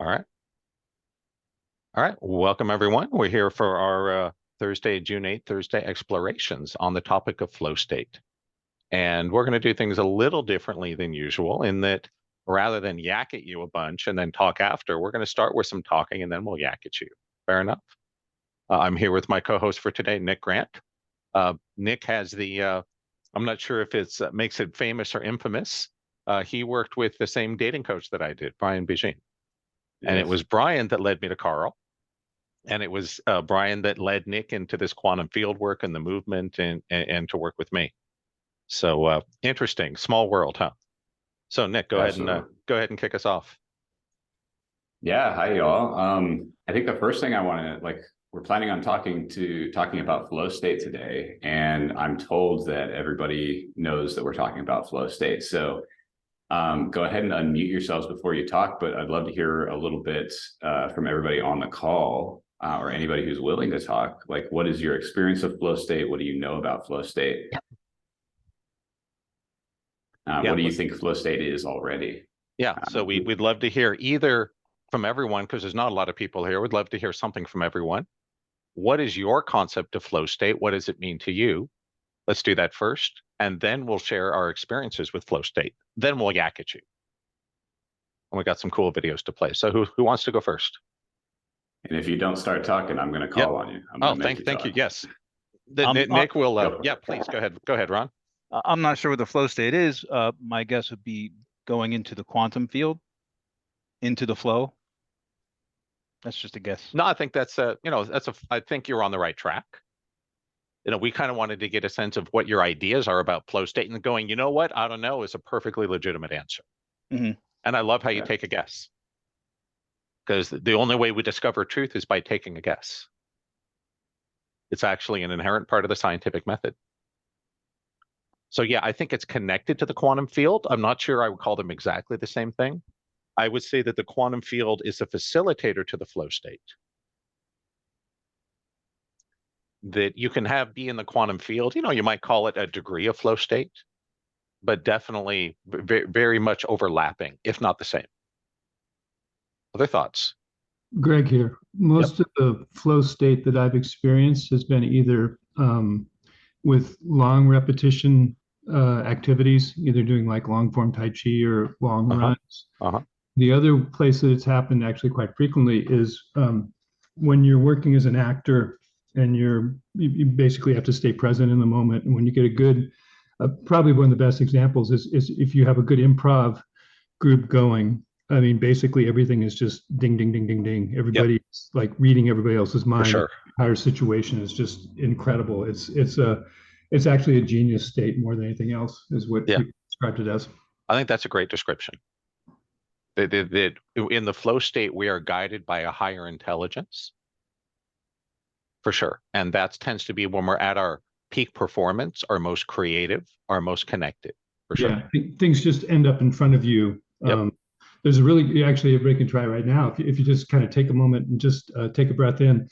All right. All right. Welcome, everyone. We're here for our Thursday, June 8th, Thursday explorations on the topic of flow state. And we're going to do things a little differently than usual in that rather than yak at you a bunch and then talk after, we're going to start with some talking and then we'll yak at you. Fair enough? I'm here with my co-host for today, Nick Grant. Nick has the, I'm not sure if it makes it famous or infamous. He worked with the same dating coach that I did, Brian Bijin. And it was Brian that led me to Carl. And it was Brian that led Nick into this quantum field work and the movement and to work with me. So interesting, small world, huh? So Nick, go ahead and kick us off. Yeah, hi y'all. I think the first thing I want to we're planning on talking about flow state today, and I'm told that everybody knows that we're talking about flow state. So go ahead and unmute yourselves before you talk, but I'd love to hear a little bit from everybody on the call or anybody who's willing to talk. Like, what is your experience of flow state? What do you know about flow state? What do you think flow state is already? Yeah, so we'd love to hear either from everyone, because there's not a lot of people here. We'd love to hear something from everyone. What is your concept of flow state? What does it mean to you? Let's do that first, and then we'll share our experiences with flow state. Then we'll yak at you. And we got some cool videos to play. So who wants to go first? And if you don't start talking, I'm going to call on you. Thank you. Yes. Nick will, yeah, please go ahead. Go ahead, Ron. I'm not sure what the flow state is. My guess would be going into the quantum field, into the flow. That's just a guess. No, I think that's I think you're on the right track. We kind of wanted to get a sense of what your ideas are about flow state, and going, you know what, I don't know, is a perfectly legitimate answer. Mm-hmm. And I love how you take a guess, because the only way we discover truth is by taking a guess. It's actually an inherent part of the scientific method. So yeah, I think it's connected to the quantum field. I'm not sure I would call them exactly the same thing. I would say that the quantum field is a facilitator to the flow state. That you can be in the quantum field, you might call it a degree of flow state, but definitely very much overlapping, if not the same. Other thoughts? Greg here. Most of the flow state that I've experienced has been either with long repetition activities, either doing like long form Tai Chi or long runs. The other place that it's happened actually quite frequently is when you're working as an actor and you basically have to stay present in the moment. And when you get a good, probably one of the best examples is if you have a good improv group going. I mean, basically everything is just ding, ding, ding, ding, ding. Everybody's like reading everybody else's mind. For sure. The entire situation is just incredible. It's actually a genius state more than anything else, is what people described it as. I think that's a great description. That in the flow state, we are guided by a higher intelligence, for sure. And that tends to be when we're at our peak performance, our most creative, our most connected, for sure. Yeah, things just end up in front of you. There's actually everybody can try right now. If you just kind of take a moment and just take a breath in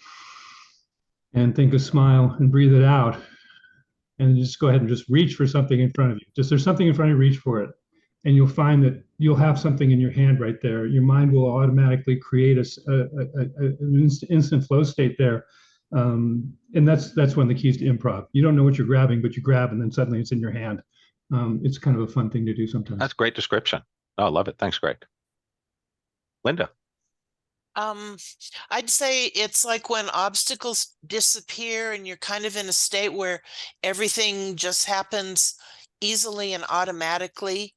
and think a smile and breathe it out, and just go ahead and just reach for something in front of you. Just there's something in front of you, reach for it. And you'll find that you'll have something in your hand right there. Your mind will automatically create an instant flow state there. And that's one of the keys to improv. You don't know what you're grabbing, but you grab and then suddenly it's in your hand. It's kind of a fun thing to do sometimes. That's a great description. Oh, I love it. Thanks, Greg. Linda. I'd say it's like when obstacles disappear and you're kind of in a state where everything just happens easily and automatically,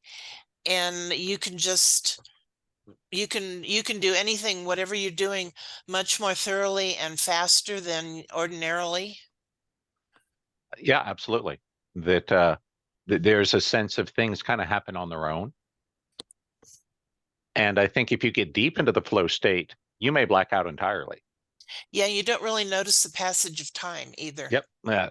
and you can do anything, whatever you're doing, much more thoroughly and faster than ordinarily. Yeah, absolutely. That there's a sense of things kind of happen on their own. And I think if you get deep into the flow state, you may black out entirely. Yeah, you don't really notice the passage of time either. Yep.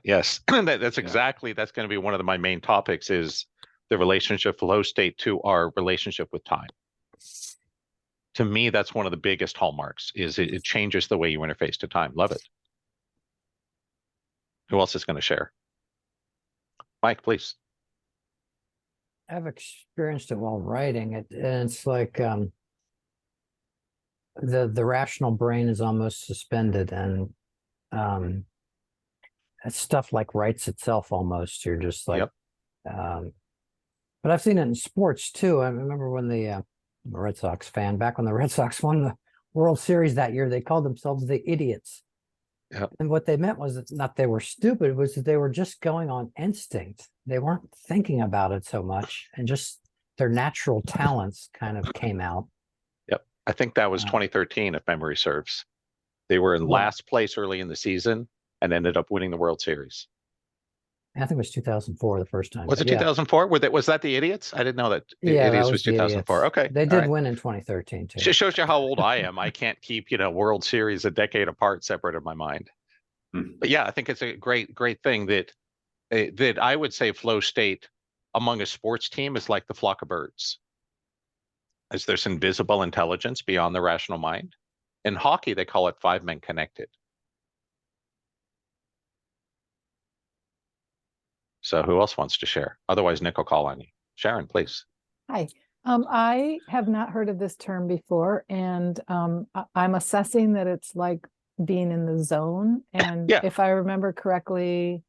Yes. That's exactly, that's going to be one of my main topics, is the relationship flow state to our relationship with time. To me, that's one of the biggest hallmarks, is it changes the way you interface to time. Love it. Who else is going to share? Mike, please. I've experienced it while writing it, and it's like the rational brain is almost suspended, and stuff like writes itself almost. You're just like, but I've seen it in sports too. I remember when I'm a Red Sox fan, back when the Red Sox won the World Series that year, they called themselves the idiots. Yep. And what they meant was not they were stupid, it was that they were just going on instinct. They weren't thinking about it so much, and just their natural talents kind of came out. Yep. I think that was 2013, if memory serves. They were in last place early in the season and ended up winning the World Series. I think it was 2004 the first time. Was it 2004? Was that the Idiots? I didn't know that. The Yeah, Idiots that was the 2004. Idiots. Okay. They did win in 2013 too. Just shows you how old I am. I can't keep, World Series a decade apart separate in my mind. But yeah, I think it's a great thing that I would say flow state among a sports team is like the flock of birds. As there's invisible intelligence beyond the rational mind. In hockey, they call it 5 men connected. So who else wants to share? Otherwise, Nick will call on you. Sharon, please. Hi. I have not heard of this term before, and I'm assessing that it's like being in the zone. And if I remember correctly,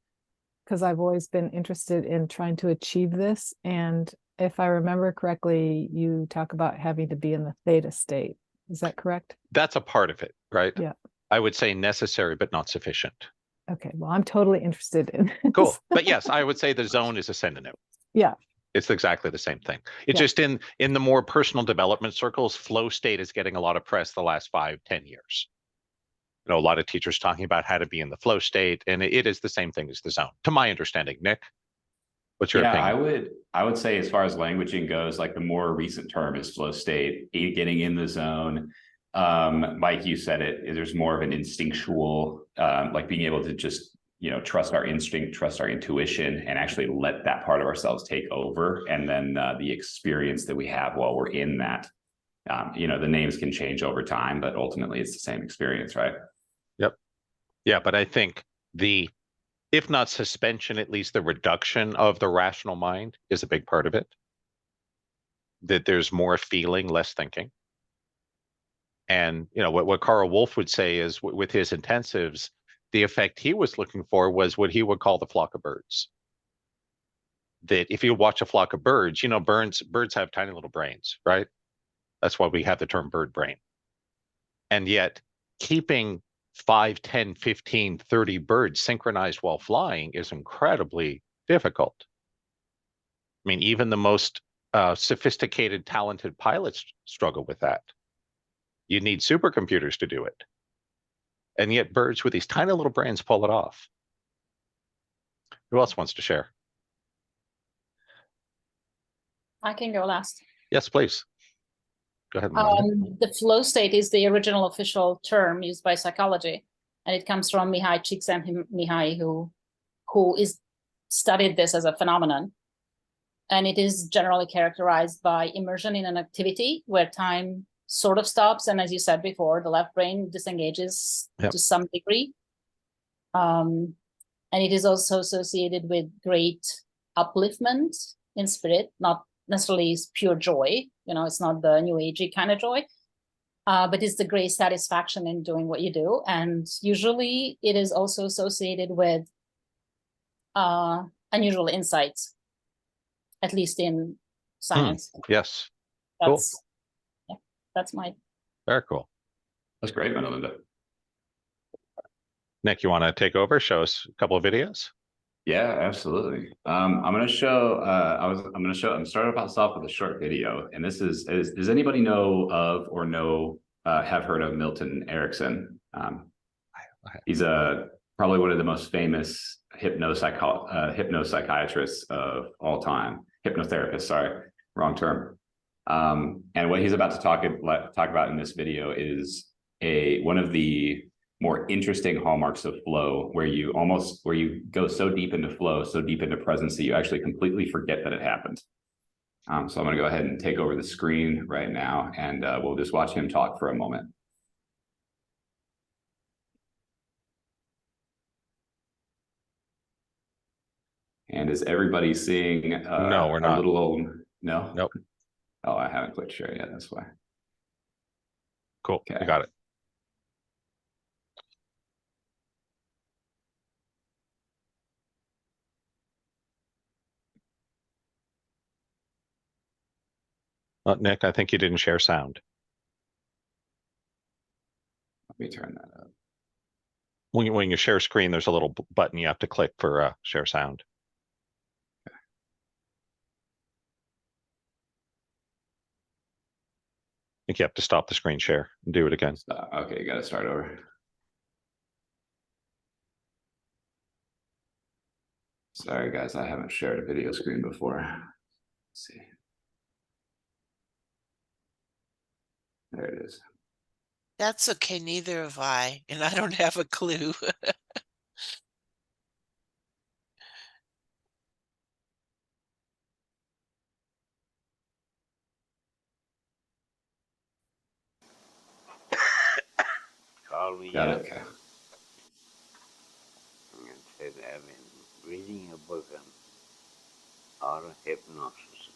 because I've always been interested in trying to achieve this, and if I remember correctly, you talk about having to be in the theta state. Is that correct? That's a part of it, right? Yeah. I would say necessary, but not sufficient. Okay. Well, I'm totally interested in this. Cool. But yes, I would say the zone is a synonym. Yeah. It's exactly the same thing. It's just in the more personal development circles, flow state is getting a lot of press the last 5-10 years. A lot of teachers talking about how to be in the flow state, and it is the same thing as the zone, to my understanding. Nick, what's your opinion? I would say, as far as languaging goes, like the more recent term is flow state, getting in the zone. Mike, you said it, there's more of an instinctual, like being able to just, trust our instinct, trust our intuition, and actually let that part of ourselves take over. And then the experience that we have while we're in that, the names can change over time, but ultimately it's the same experience, right? Yep. Yeah, but I think if not suspension, at least the reduction of the rational mind is a big part of it. That there's more feeling, less thinking. And, what Carl Wolf would say is with his intensives, the effect he was looking for was what he would call the flock of birds. That if you watch a flock of birds, birds have tiny little brains, right? That's why we have the term bird brain. And yet keeping 5, 10, 15, 30 birds synchronized while flying is incredibly difficult. I mean, even the most sophisticated, talented pilots struggle with that. You need supercomputers to do it. And yet birds with these tiny little brains pull it off. Who else wants to share? I can go last. Yes, please. Go ahead, Melinda. The flow state is the original official term used by psychology, and it comes from Mihai Csikszentmihalyi, who is studied this as a phenomenon. And it is generally characterized by immersion in an activity where time sort of stops, and as you said before, the left brain disengages to some degree. And it is also associated with great upliftment in spirit, not necessarily pure joy. It's not the new agey kind of joy, but it's the great satisfaction in doing what you do. And usually it is also associated with unusual insights, at least in science. Yes. That's my. Very cool. That's great, Melinda. Nick, you want to take over? Show us a couple of videos. Yeah, absolutely. I'm going to show. I'm starting off with a short video, and this is. Does anybody know of or have heard of Milton Erickson? He's probably one of the most famous hypnopsychiatrists of all time. Hypnotherapist, sorry, wrong term. And what he's about to talk about in this video is one of the more interesting hallmarks of flow, where you go so deep into flow, so deep into presence that you actually completely forget that it happened. So I'm going to go ahead and take over the screen right now, and we'll just watch him talk for a moment. And is everybody seeing no, we're not. A little old? No? Nope. Oh, I haven't clicked share yet. That's why. Cool. Okay. You got it. Nick, I think you didn't share sound. Let me turn that up. When you share screen, there's a little button you have to click for share sound. Okay. I think you have to stop the screen share and do it again. Okay, you got to start over. Sorry, guys, I haven't shared a video screen before. Let's see. There it is. That's okay, neither have I, and I don't have a clue. Called me Got up it. Okay. and said I've been reading a book on auto hypnosis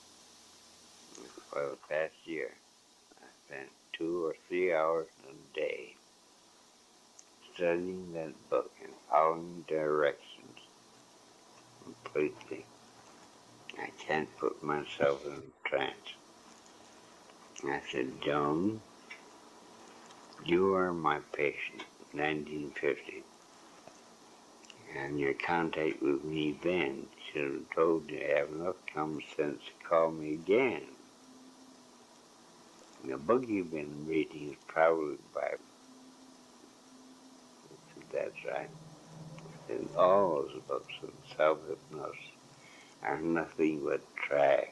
for the past year. I spent 2 or 3 hours a day studying that book and following directions completely. I can't put myself in a trance. I said, Joan, you are my patient, 1950. And your contact with me then should have told you I have enough common sense to call me again. And the book you've been reading is probably the Bible. That's right. And all those books on self-hypnosis are nothing but trash.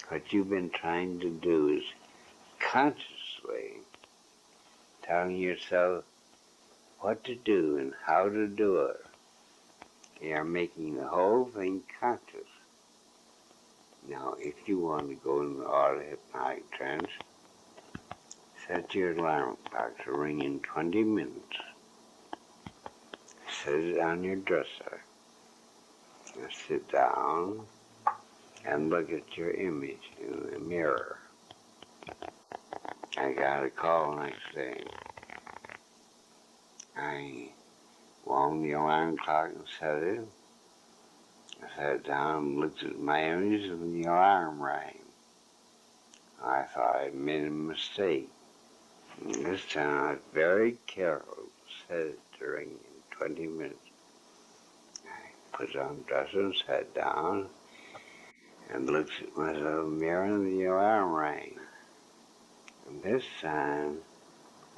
What you've been trying to do is consciously telling yourself what to do and how to do it. You are making the whole thing conscious. Now, if you want to go into auto-hypnotic trance, set your alarm clock to ring in 20 minutes. Set it on your dresser. Now sit down and look at your image in the mirror. I got a call next day. I wound the alarm clock and set it. I sat down and looked at my image and the alarm rang. I thought I'd made a mistake. And this time I was very careful to set it to ring in 20 minutes. I put on the dresser and sat down and looked at myself in the mirror and the alarm rang. And this time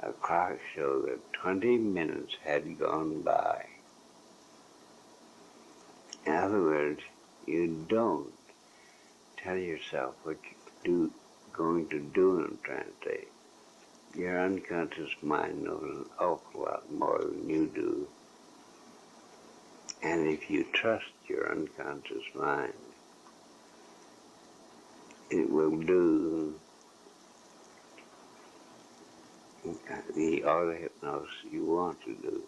the clock showed that 20 minutes had gone by. In other words, you don't tell yourself what you're going to do in a trance state. Your unconscious mind knows an awful lot more than you do. And if you trust your unconscious mind, it will do the auto-hypnosis you want to do.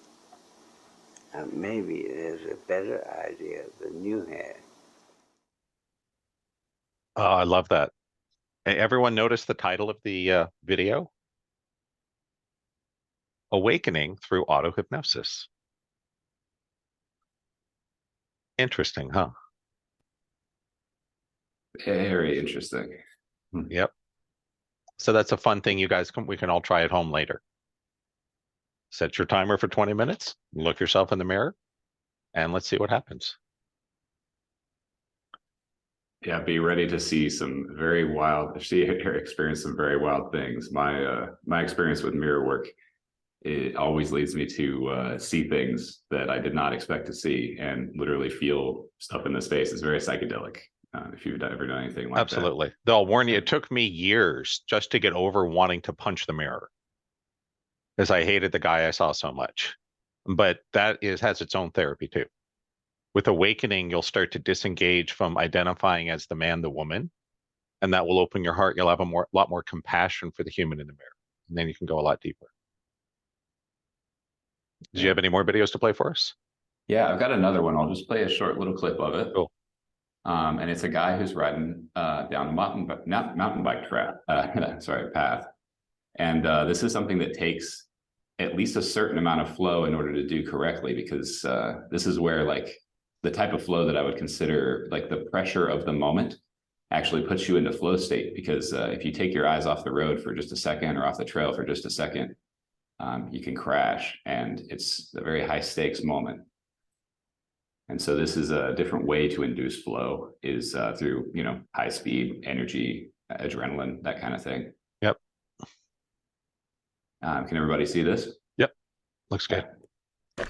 And maybe it is a better idea than you had. Oh, I love that. Everyone notice the title of the video? Awakening through auto-hypnosis. Interesting, huh? Very interesting. Yep. So that's a fun thing you guys we can all try at home later. Set your timer for 20 minutes, look yourself in the mirror, and let's see what happens. Yeah, be ready to see some very wild, experience some very wild things. My experience with mirror work, it always leads me to see things that I did not expect to see and literally feel stuff in the space. It's very psychedelic. If you've ever done anything like Absolutely. They'll warn you, it took me years just to get over wanting to punch the mirror because I hated the guy I saw so much. But that has its own therapy too. With awakening, you'll start to disengage from identifying as the man, the woman, and that will open your heart. You'll have a lot more compassion for the human in the mirror, and then you can go a lot deeper. Do you have any more videos to play for us? Yeah, I've got another one. I'll just play a short little clip of it. Cool. And it's a guy who's riding down the mountain bike path. And this is something that takes at least a certain amount of flow in order to do correctly, because this is where like the type of flow that I would consider like the pressure of the moment actually puts you into flow state. Because if you take your eyes off the road for just a second or off the trail for just a second, you can crash, and it's a very high stakes moment. And so this is a different way to induce flow, is through, you know, high speed, energy, adrenaline, that kind of thing. Yep. Can everybody see this? Yep. Looks good. Yeah.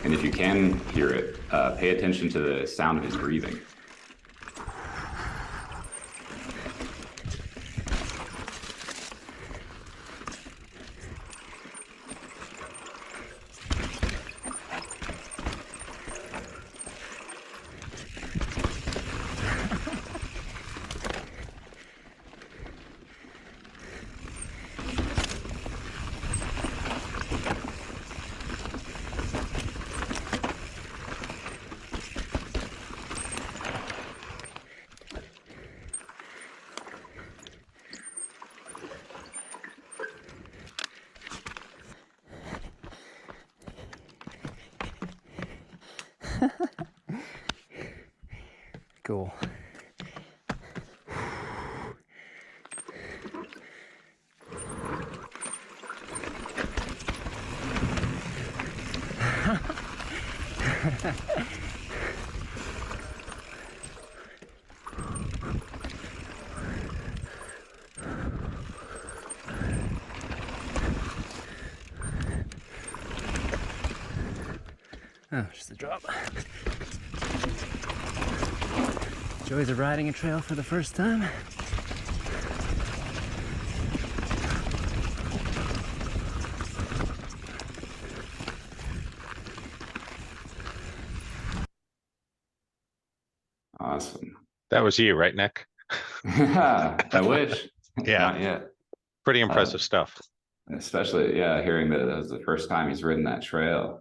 And if you can hear it, pay attention to the sound of his breathing. Cool. Oh, just a drop. Joys of riding a trail for the first time. Awesome. That was you, right, Nick? I wish. Yeah. Not yet. Pretty impressive stuff. Especially, yeah, hearing that was the first time he's ridden that trail.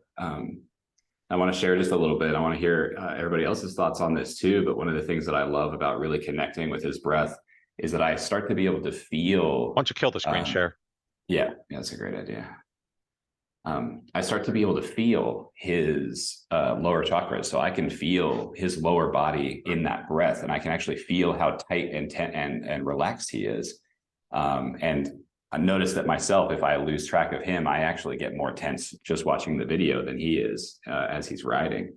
I want to share just a little bit. I want to hear everybody else's thoughts on this too. But one of the things that I love about really connecting with his breath is that I start to be able to feel. Why don't you kill the screen share? Yeah, that's a great idea. I start to be able to feel his lower chakras, so I can feel his lower body in that breath, and I can actually feel how tight and relaxed he is. And I noticed that myself, if I lose track of him, I actually get more tense just watching the video than he is as he's riding.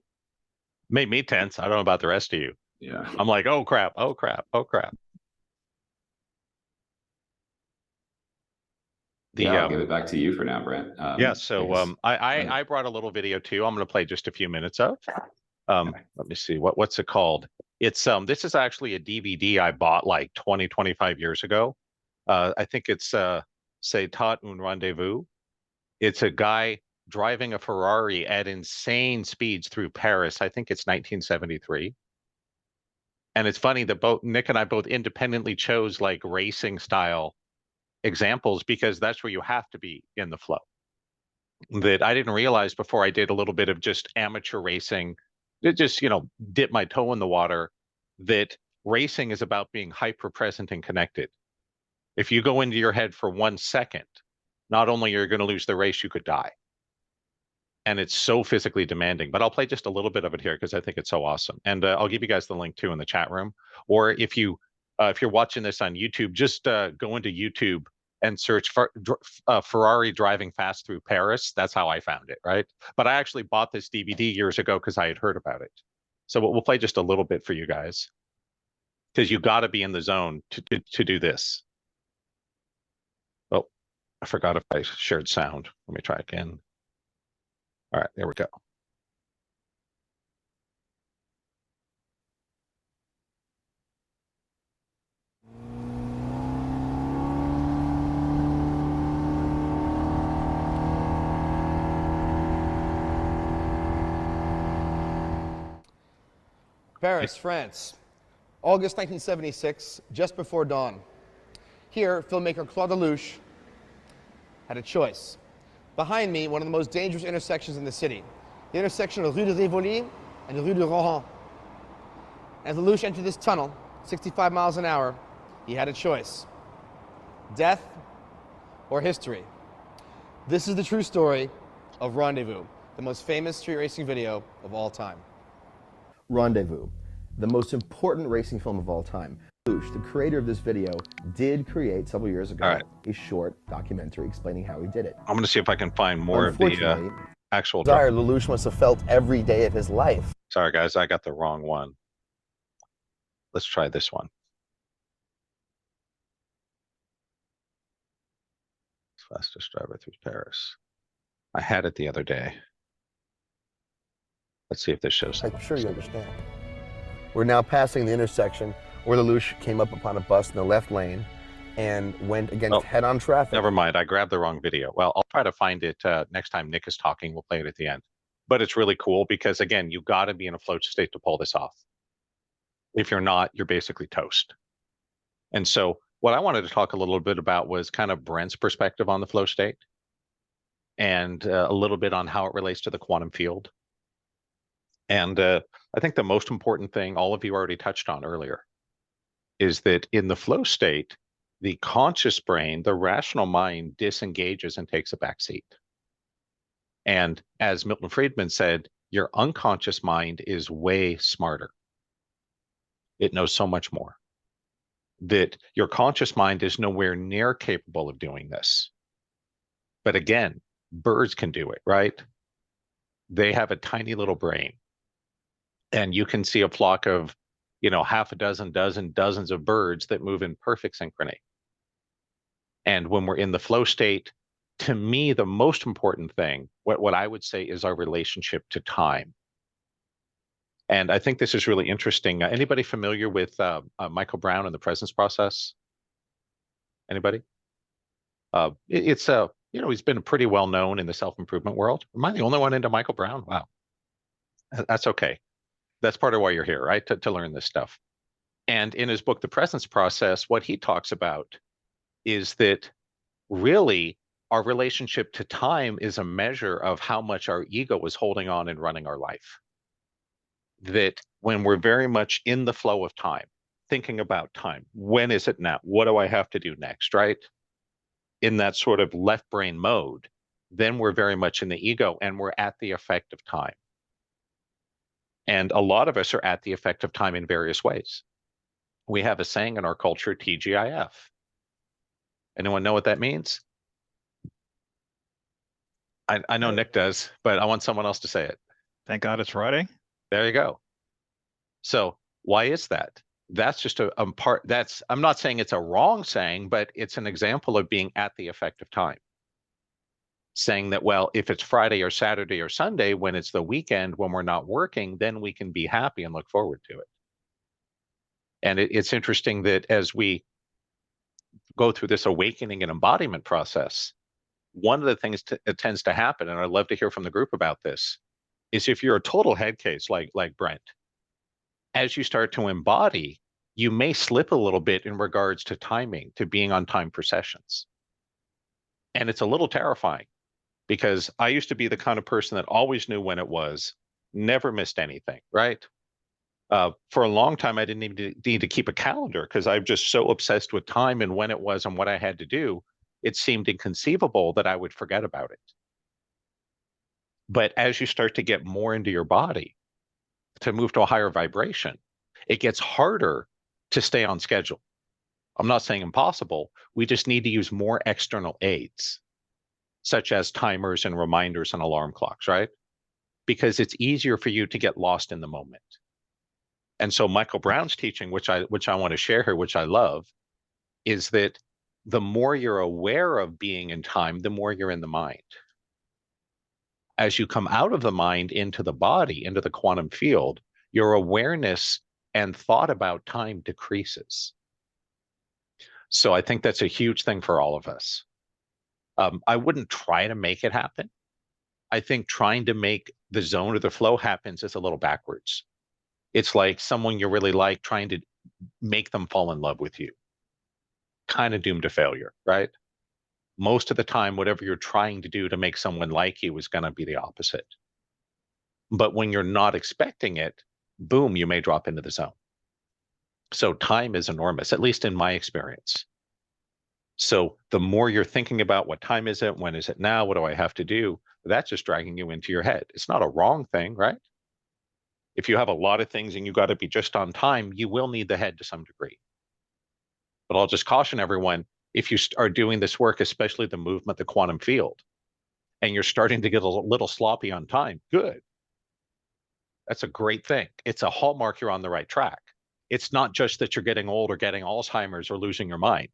Made me tense. I don't know about the rest of you. Yeah. I'm like, oh crap, oh crap, oh crap. I'll give it back to you for now, Brent. I brought a little video too. I'm going to play just a few minutes of. Let me see, what's it called? It's this is actually a DVD I bought like 25 years ago. I think it's C'est Tot un Rendezvous. It's a guy driving a Ferrari at insane speeds through Paris. I think it's 1973. And it's funny that both Nick and I both independently chose like racing style examples, because that's where you have to be in the flow. That I didn't realize before I did a little bit of just amateur racing, just, you know, dip my toe in the water, that racing is about being hyper present and connected. If you go into your head for 1 second, not only are you going to lose the race, you could die. And it's so physically demanding. But I'll play just a little bit of it here because I think it's so awesome. And I'll give you guys the link too in the chat room. Or if you're watching this on YouTube, just go into YouTube and search for Ferrari driving fast through Paris. That's how I found it, right? But I actually bought this DVD years ago because I had heard about it. So we'll play just a little bit for you guys, because you got to be in the zone to do this. Oh, I forgot if I shared sound. Let me try again. All right, there we go. Paris, France, August 1976, just before dawn. Here, filmmaker Claude Lelouch had a choice. Behind me, one of the most dangerous intersections in the city, the intersection of Rue de Rivoli and Rue de Rohan. As Lelouch entered this tunnel, 65 miles an hour, he had a choice: death or history. This is the true story of Rendezvous, the most famous street racing video of all time. Rendezvous, the most important racing film of all time. The creator of this video did create several years ago a short documentary explaining how he did it. I'm going to see if I can find more of the actual desire Lelouch must have felt every day of his life. Sorry guys, I got the wrong one. Let's try this one. Fastest driver through Paris. I had it the other day. Let's see if this shows. I'm sure you understand. We're now passing the intersection where Lelouch came up upon a bus in the left lane and went against head-on traffic. Never mind, I grabbed the wrong video. Well, I'll try to find it next time Nick is talking. We'll play it at the end. But it's really cool because, again, you got to be in a flow state to pull this off. If you're not, you're basically toast. And so what I wanted to talk a little bit about was kind of Brent's perspective on the flow state and a little bit on how it relates to the quantum field. And I think the most important thing all of you already touched on earlier is that in the flow state, the conscious brain, the rational mind, disengages and takes a back seat. And as Milton Friedman said, your unconscious mind is way smarter. It knows so much more. That your conscious mind is nowhere near capable of doing this. But again, birds can do it, right? They have a tiny little brain. And you can see a flock of, half a dozen, dozens of birds that move in perfect synchrony. And when we're in the flow state, to me, the most important thing, what I would say is our relationship to time. And I think this is really interesting. Anybody familiar with Michael Brown and the presence process? Anybody? It's he's been pretty well known in the self-improvement world. Am I the only one into Michael Brown? Wow. That's okay. That's part of why you're here, right? To learn this stuff. And in his book, The Presence Process, what he talks about is that really our relationship to time is a measure of how much our ego is holding on and running our life. That when we're very much in the flow of time, thinking about time, when is it now? What do I have to do next, right? In that sort of left brain mode, then we're very much in the ego and we're at the effect of time. And a lot of us are at the effect of time in various ways. We have a saying in our culture, TGIF. Anyone know what that means? I know Nick does, but I want someone else to say it. Thank God it's Friday. There you go. So why is that? That's just a part. I'm not saying it's a wrong saying, but it's an example of being at the effect of time. Saying that, well, if it's Friday or Saturday or Sunday, when it's the weekend, when we're not working, then we can be happy and look forward to it. And it's interesting that as we go through this awakening and embodiment process, one of the things that tends to happen, and I'd love to hear from the group about this, is if you're a total head case like Brent, as you start to embody, you may slip a little bit in regards to timing, to being on time for sessions. And it's a little terrifying because I used to be the kind of person that always knew when it was, never missed anything, right? For a long time, I didn't even need to keep a calendar because I'm just so obsessed with time and when it was and what I had to do. It seemed inconceivable that I would forget about it. But as you start to get more into your body, to move to a higher vibration, it gets harder to stay on schedule. I'm not saying impossible. We just need to use more external aids, such as timers and reminders and alarm clocks, right? Because it's easier for you to get lost in the moment. And so Michael Brown's teaching, which I want to share here, which I love, is that the more you're aware of being in time, the more you're in the mind. As you come out of the mind into the body, into the quantum field, your awareness and thought about time decreases. So I think that's a huge thing for all of us. I wouldn't try to make it happen. I think trying to make the zone or the flow happens is a little backwards. It's like someone you really like trying to make them fall in love with you. Kind of doomed to failure, right? Most of the time, whatever you're trying to do to make someone like you is going to be the opposite. But when you're not expecting it, boom, you may drop into the zone. So time is enormous, at least in my experience. So the more you're thinking about what time is it, when is it now, what do I have to do, that's just dragging you into your head. It's not a wrong thing, right? If you have a lot of things and you got to be just on time, you will need the head to some degree. But I'll just caution everyone, if you are doing this work, especially the movement, the quantum field, and you're starting to get a little sloppy on time, good. That's a great thing. It's a hallmark you're on the right track. It's not just that you're getting old or getting Alzheimer's or losing your mind.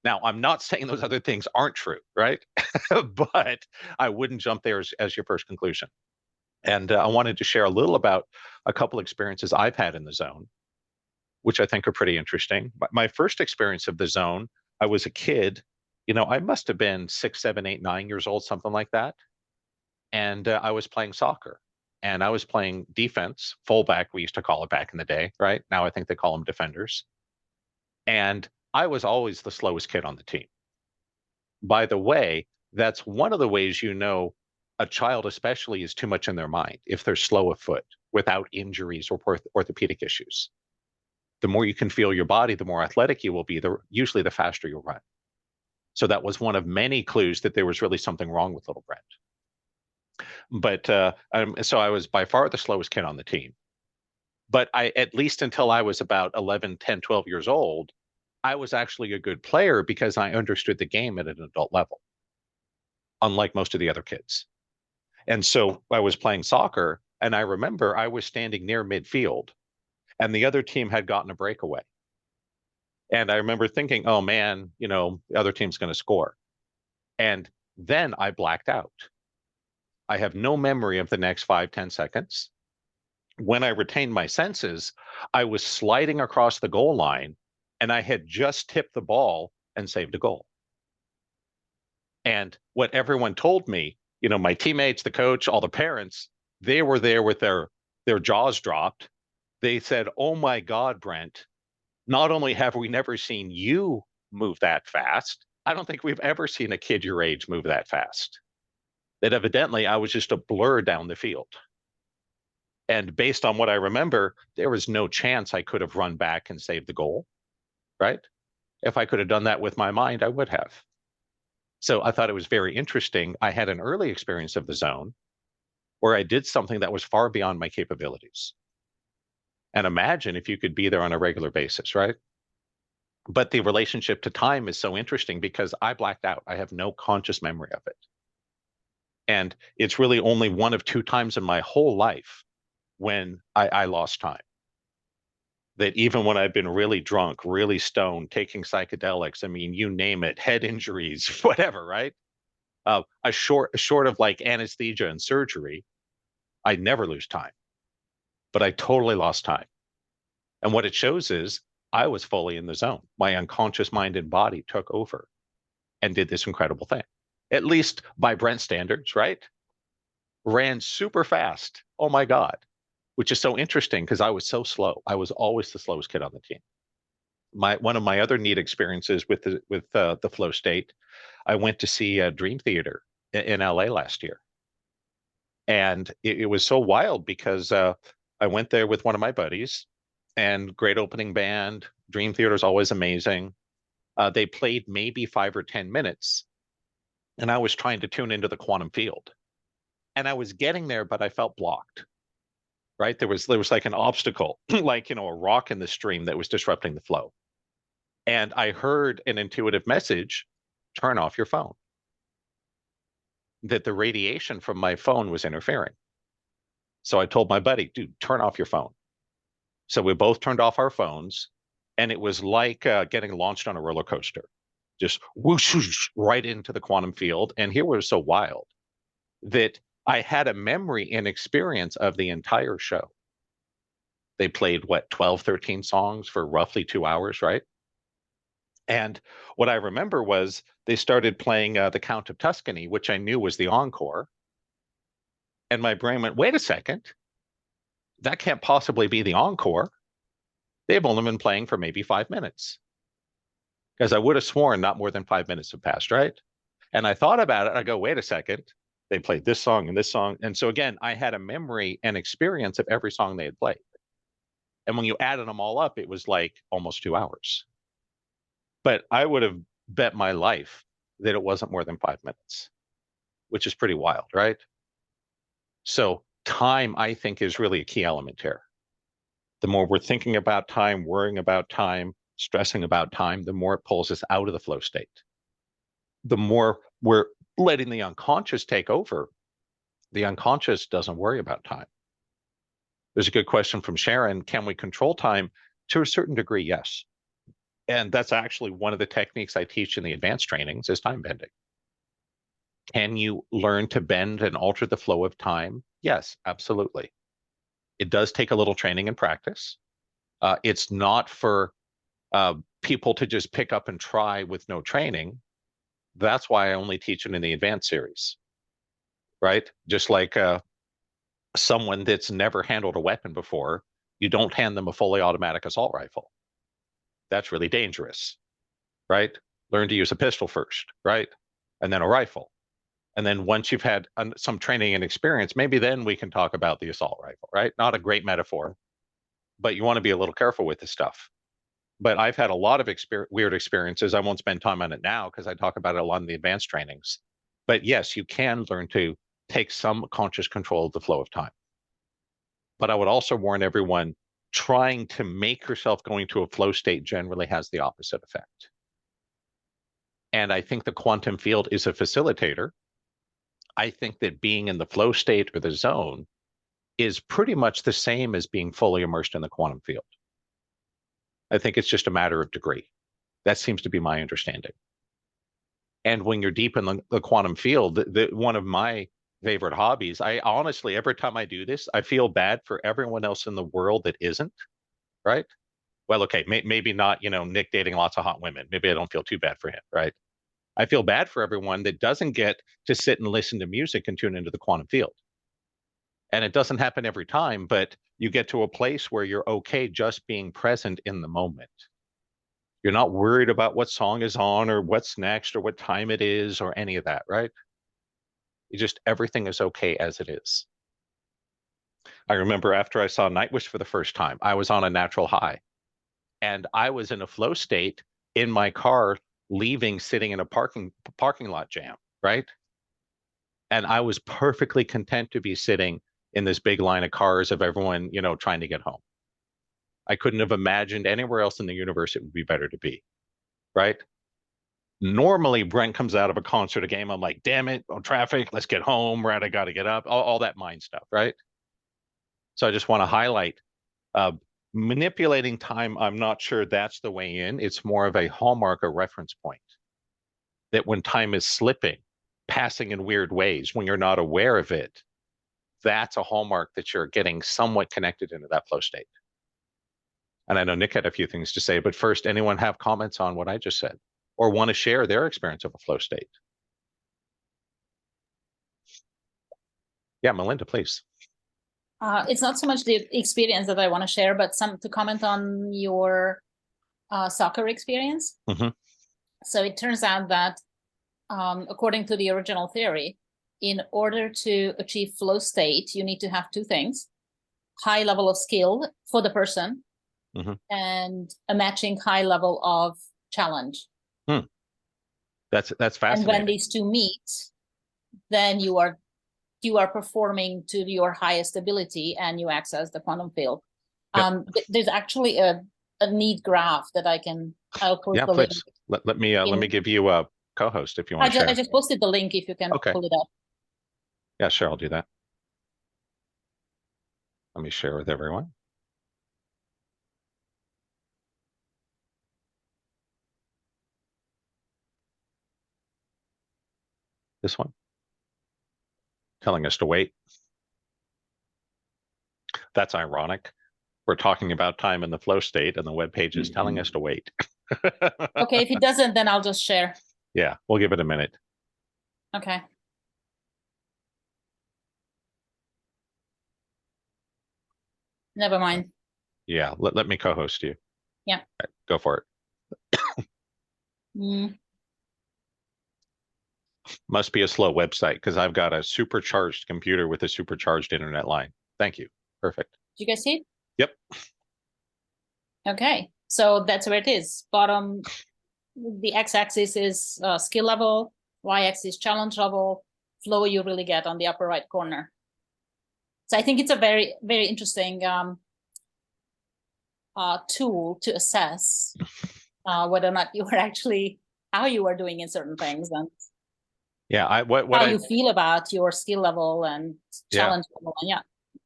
Now, I'm not saying those other things aren't true, right? But I wouldn't jump there as your first conclusion. And I wanted to share a little about a couple experiences I've had in the zone, which I think are pretty interesting. My first experience of the zone, I was a kid. I must have been 6, 7, 8, 9 years old, something like that. And I was playing soccer. And I was playing defense, fullback, we used to call it back in the day, right? Now I think they call them defenders. And I was always the slowest kid on the team. By the way, that's one of the ways a child especially is too much in their mind if they're slow of foot without injuries or orthopedic issues. The more you can feel your body, the more athletic you will be, usually the faster you'll run. So that was one of many clues that there was really something wrong with little Brent. But so I was by far the slowest kid on the team. But at least until I was about 11, 10, 12 years old, I was actually a good player because I understood the game at an adult level, unlike most of the other kids. And so I was playing soccer, and I remember I was standing near midfield, and the other team had gotten a breakaway. And I remember thinking, oh man, the other team's going to score. And then I blacked out. I have no memory of the next 5, 10 seconds. When I retained my senses, I was sliding across the goal line, and I had just tipped the ball and saved a goal. And what everyone told me, my teammates, the coach, all the parents, they were there with their jaws dropped. They said, oh my God, Brent, not only have we never seen you move that fast, I don't think we've ever seen a kid your age move that fast. That evidently I was just a blur down the field. And based on what I remember, there was no chance I could have run back and saved the goal, right? If I could have done that with my mind, I would have. So I thought it was very interesting. I had an early experience of the zone where I did something that was far beyond my capabilities. And imagine if you could be there on a regular basis, right? But the relationship to time is so interesting because I blacked out. I have no conscious memory of it. And it's really only one of 2 times in my whole life when I lost time. That even when I've been really drunk, really stoned, taking psychedelics, I mean, you name it, head injuries, whatever, right? Short of like anesthesia and surgery, I never lose time. But I totally lost time. And what it shows is I was fully in the zone. My unconscious mind and body took over and did this incredible thing. At least by Brent standards, right? Ran super fast. Oh my God. Which is so interesting because I was so slow. I was always the slowest kid on the team. One of my other neat experiences with the flow state, I went to see a Dream Theater in LA last year. And it was so wild because I went there with one of my buddies, and great opening band. Dream Theater is always amazing. They played maybe 5 or 10 minutes, and I was trying to tune into the quantum field. And I was getting there, but I felt blocked. Right? There was like an obstacle, like, a rock in the stream that was disrupting the flow. And I heard an intuitive message, turn off your phone. That the radiation from my phone was interfering. So I told my buddy, dude, turn off your phone. So we both turned off our phones, and it was like getting launched on a roller coaster. Just whoosh, whoosh, right into the quantum field. And here was so wild that I had a memory and experience of the entire show. They played, 12, 13 songs for roughly 2 hours, right? And what I remember was they started playing the Count of Tuscany, which I knew was the encore. And my brain went, wait a second, that can't possibly be the encore. They've only been playing for maybe 5 minutes. Because I would have sworn not more than 5 minutes have passed, right? And I thought about it, I go, wait a second, they played this song and this song. And so again, I had a memory and experience of every song they had played. And when you added them all up, it was like almost 2 hours. But I would have bet my life that it wasn't more than 5 minutes, which is pretty wild, right? So time, I think, is really a key element here. The more we're thinking about time, worrying about time, stressing about time, the more it pulls us out of the flow state. The more we're letting the unconscious take over, the unconscious doesn't worry about time. There's a good question from Sharon. Can we control time? To a certain degree, yes. And that's actually one of the techniques I teach in the advanced trainings is time bending. Can you learn to bend and alter the flow of time? Yes, absolutely. It does take a little training and practice. It's not for people to just pick up and try with no training. That's why I only teach it in the advanced series, right? Just like someone that's never handled a weapon before, you don't hand them a fully automatic assault rifle. That's really dangerous, right? Learn to use a pistol first, right? And then a rifle. And then once you've had some training and experience, maybe then we can talk about the assault rifle, right? Not a great metaphor, but you want to be a little careful with this stuff. But I've had a lot of weird experiences. I won't spend time on it now because I talk about it a lot in the advanced trainings. But yes, you can learn to take some conscious control of the flow of time. But I would also warn everyone, trying to make yourself going to a flow state generally has the opposite effect. And I think the quantum field is a facilitator. I think that being in the flow state or the zone is pretty much the same as being fully immersed in the quantum field. I think it's just a matter of degree. That seems to be my understanding. And when you're deep in the quantum field, one of my favorite hobbies, I honestly, every time I do this, I feel bad for everyone else in the world that isn't, right? Well, okay, maybe not, Nick dating lots of hot women. Maybe I don't feel too bad for him, right? I feel bad for everyone that doesn't get to sit and listen to music and tune into the quantum field. And it doesn't happen every time, but you get to a place where you're okay just being present in the moment. You're not worried about what song is on or what's next or what time it is or any of that, right? Everything is okay as it is. I remember after I saw Nightwish for the first time, I was on a natural high. And I was in a flow state in my car, leaving, sitting in a parking lot jam, right? And I was perfectly content to be sitting in this big line of cars of everyone, trying to get home. I couldn't have imagined anywhere else in the universe it would be better to be, right? Normally, Brent comes out of a concert, a game, I'm like, damn it, traffic, let's get home, right? I got to get up, all that mind stuff, right? So I just want to highlight manipulating time. I'm not sure that's the way in. It's more of a hallmark, a reference point. That when time is slipping, passing in weird ways, when you're not aware of it, that's a hallmark that you're getting somewhat connected into that flow state. And I know Nick had a few things to say, but first, anyone have comments on what I just said or want to share their experience of a flow state? Yeah, Melinda, please. It's not so much the experience that I want to share, but to comment on your soccer experience. Mm-hmm. So it turns out that according to the original theory, in order to achieve flow state, you need to have two things: high level of skill for the person, mm-hmm. and a matching high level of challenge. That's fascinating. And when these two meet, then you are performing to your highest ability and you access the quantum field. Yep. There's actually a neat graph that I'll post the link. Let me give you a co-host if you want to share. I just posted the link if you can pull it up. Yeah, sure, I'll do that. Let me share with everyone. This one. Telling us to wait. That's ironic. We're talking about time in the flow state and the web page is telling us to wait. Okay, if it doesn't, then I'll just share. Yeah, we'll give it a minute. Okay. Never mind. Yeah, let me co-host you. Yeah. Right, go for it. Must be a slow website because I've got a supercharged computer with a supercharged internet line. Thank you. Perfect. Do you guys see it? Yep. Okay, so that's where it is. Bottom, the x-axis is skill level, y-axis challenge level, flow you really get on the upper right corner. So I think it's a very, very interesting tool to assess whether or not you are actually, how you are doing in certain things, and how you feel about your skill level and challenge level. And yeah.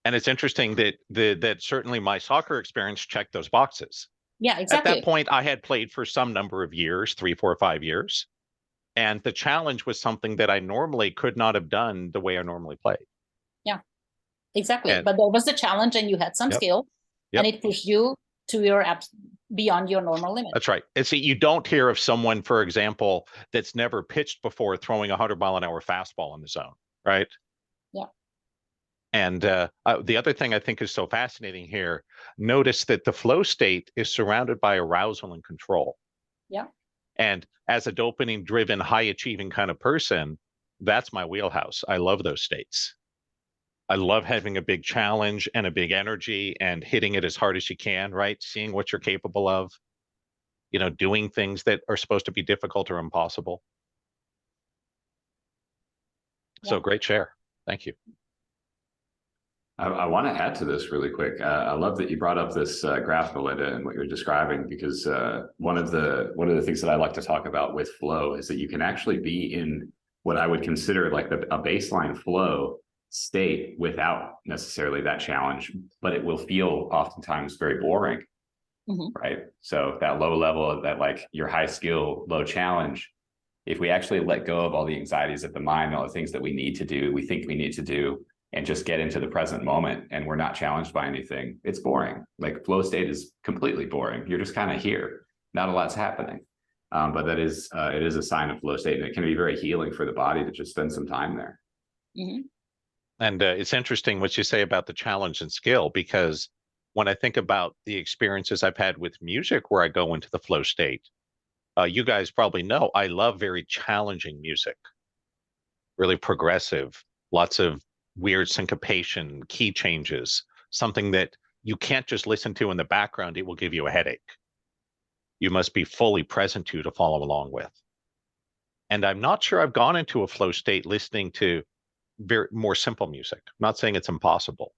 And it's interesting that that certainly my soccer experience checked those boxes. Yeah, exactly. At that point, I had played for some number of years, 3, 4, 5 years. And the challenge was something that I normally could not have done the way I normally played. Yeah, exactly. But there was a challenge and you had some skill and it pushed you to your beyond your normal limit. That's right. And see, you don't hear of someone, for example, that's never pitched before throwing a 100-mile-an-hour fastball in the zone, right? Yeah. And the other thing I think is so fascinating here, notice that the flow state is surrounded by arousal and control. Yeah. And as a dopamine-driven, high-achieving kind of person, that's my wheelhouse. I love those states. I love having a big challenge and a big energy and hitting it as hard as you can, right? Seeing what you're capable of, you know, doing things that are supposed to be difficult or impossible. Yeah. So great share. Thank you. I want to add to this really quick. I love that you brought up this graph, Melinda, and what you're describing, because one of the things that I like to talk about with flow is that you can actually be in what I would consider like a baseline flow state without necessarily that challenge, but it will feel oftentimes very boring, right? So that low level, that like your high skill, low challenge, if we actually let go of all the anxieties of the mind, all the things that we need to do, we think we need to do, and just get into the present moment, and we're not challenged by anything, it's boring. Like flow state is completely boring. You're just kind of here. Not a lot's happening. But that is, it is a sign of flow state, and it can be very healing for the body to just spend some time there. And it's interesting what you say about the challenge and skill, because when I think about the experiences I've had with music where I go into the flow state, you guys probably know I love very challenging music, really progressive, lots of weird syncopation, key changes, something that you can't just listen to in the background. It will give you a headache. You must be fully present to follow along with. And I'm not sure I've gone into a flow state listening to more simple music. I'm not saying it's impossible.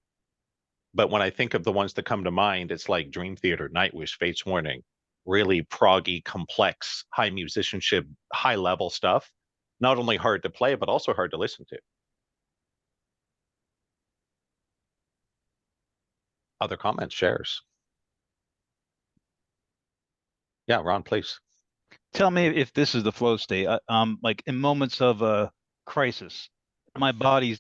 But when I think of the ones that come to mind, it's like Dream Theater, Nightwish, Fates Warning, really proggy, complex, high musicianship, high level stuff. Not only hard to play, but also hard to listen to. Other comments, shares? Yeah, Ron, please. Tell me if this is the flow state. Like in moments of a crisis, my body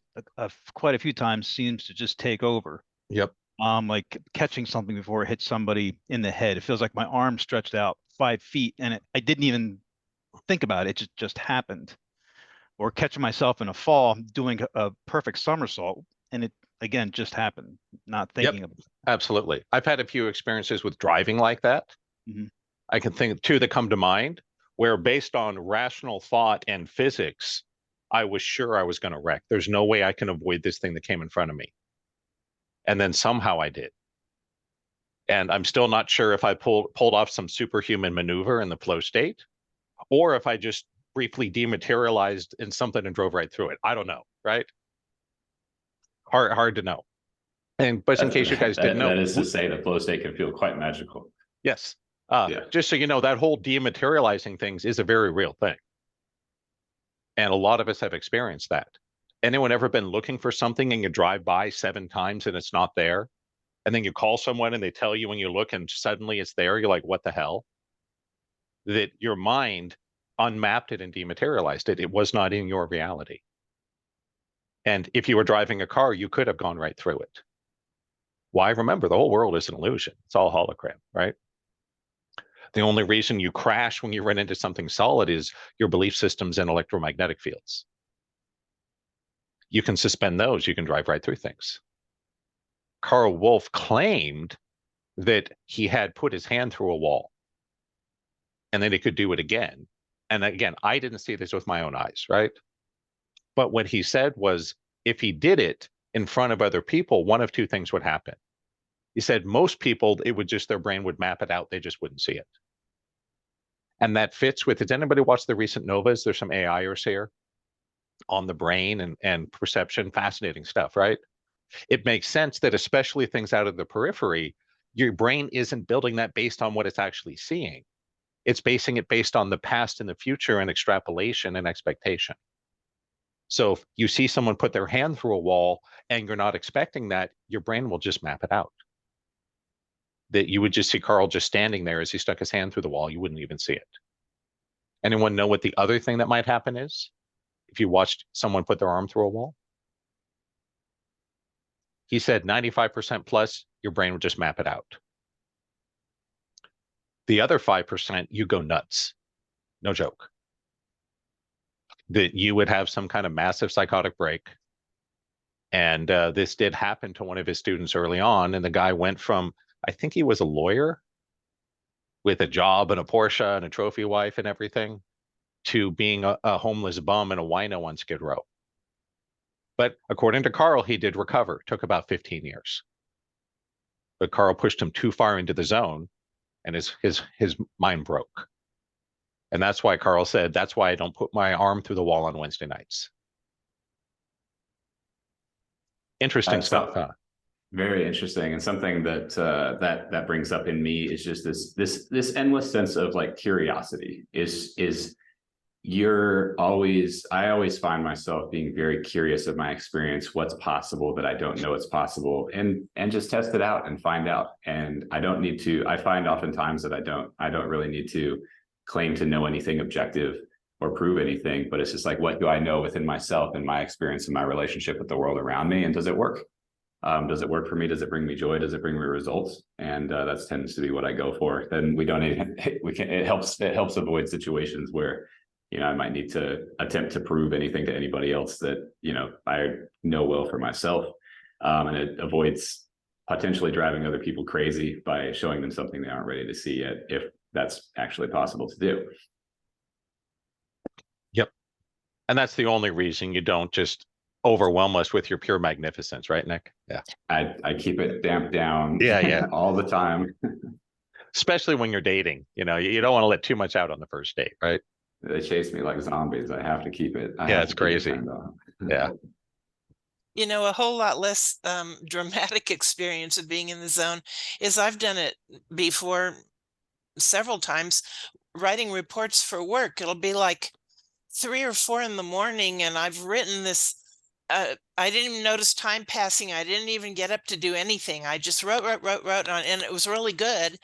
quite a few times seems to just take over. Yep. Like catching something before it hits somebody in the head. It feels like my arm stretched out 5 feet, and I didn't even think about it. It just happened. Or catching myself in a fall, doing a perfect somersault, and it again just happened, not thinking of it. Absolutely. I've had a few experiences with driving like that. I can think of 2 that come to mind, where based on rational thought and physics, I was sure I was going to wreck. There's no way I can avoid this thing that came in front of me. And then somehow I did. And I'm still not sure if I pulled off some superhuman maneuver in the flow state, or if I just briefly dematerialized in something and drove right through it. I don't know, right? Hard to know. And but in case you guys didn't know, that is to say the flow state can feel quite magical. Yes. Just so you know, that whole dematerializing things is a very real thing. And a lot of us have experienced that. Anyone ever been looking for something and you drive by 7 times and it's not there? And then you call someone and they tell you when you look and suddenly it's there. You're like, what the hell? That your mind unmapped it and dematerialized it. It was not in your reality. And if you were driving a car, you could have gone right through it. Why? Remember, the whole world is an illusion. It's all hologram, right? The only reason you crash when you run into something solid is your belief systems and electromagnetic fields. You can suspend those, you can drive right through things. Carl Wolf claimed that he had put his hand through a wall and then he could do it again. And again, I didn't see this with my own eyes, right? But what he said was, if he did it in front of other people, one of 2 things would happen. He said most people, it would just, their brain would map it out. They just wouldn't see it. And that fits with, did anybody watch the recent Novas? There's some AIers here on the brain and perception. Fascinating stuff, right? It makes sense that especially things out of the periphery, your brain isn't building that based on what it's actually seeing. It's basing it based on the past and the future and extrapolation and expectation. So if you see someone put their hand through a wall and you're not expecting that, your brain will just map it out. That you would just see Carl just standing there as he stuck his hand through the wall. You wouldn't even see it. Anyone know what the other thing that might happen is? If you watched someone put their arm through a wall? He said 95% plus, your brain would just map it out. The other 5%, you go nuts. No joke. That you would have some kind of massive psychotic break. And this did happen to one of his students early on. And the guy went from, I think he was a lawyer with a job and a Porsche and a trophy wife and everything, to being a homeless bum and a wino on Skid Row. But according to Carl, he did recover. It took about 15 years. But Carl pushed him too far into the zone, and his mind broke. And that's why Carl said, that's why I don't put my arm through the wall on Wednesday nights. Interesting stuff, huh? Very interesting, and something that that brings up in me is just this endless sense of like curiosity. I always find myself being very curious of my experience, what's possible that I don't know it's possible, and just test it out and find out. And I don't need to. I find oftentimes that I don't really need to claim to know anything objective or prove anything, but it's just like, what do I know within myself and my experience and my relationship with the world around me, and does it work? Does it work for me? Does it bring me joy? Does it bring me results? And that tends to be what I go for. Then it helps avoid situations where, I might need to attempt to prove anything to anybody else that, I know well for myself. And it avoids potentially driving other people crazy by showing them something they aren't ready to see yet, if that's actually possible to do. Yep. And that's the only reason you don't just overwhelm us with your pure magnificence, right, Nick? Yeah. I keep it damped down. Yeah. all the time. Especially when you're dating, you don't want to let too much out on the first date, right? They chase me like zombies. I have to keep it. It's crazy. Yeah. A whole lot less dramatic experience of being in the zone is I've done it before several times, writing reports for work. It'll be like 3 or 4 in the morning, and I've written this. I didn't even notice time passing. I didn't even get up to do anything. I just wrote on, and it was really good.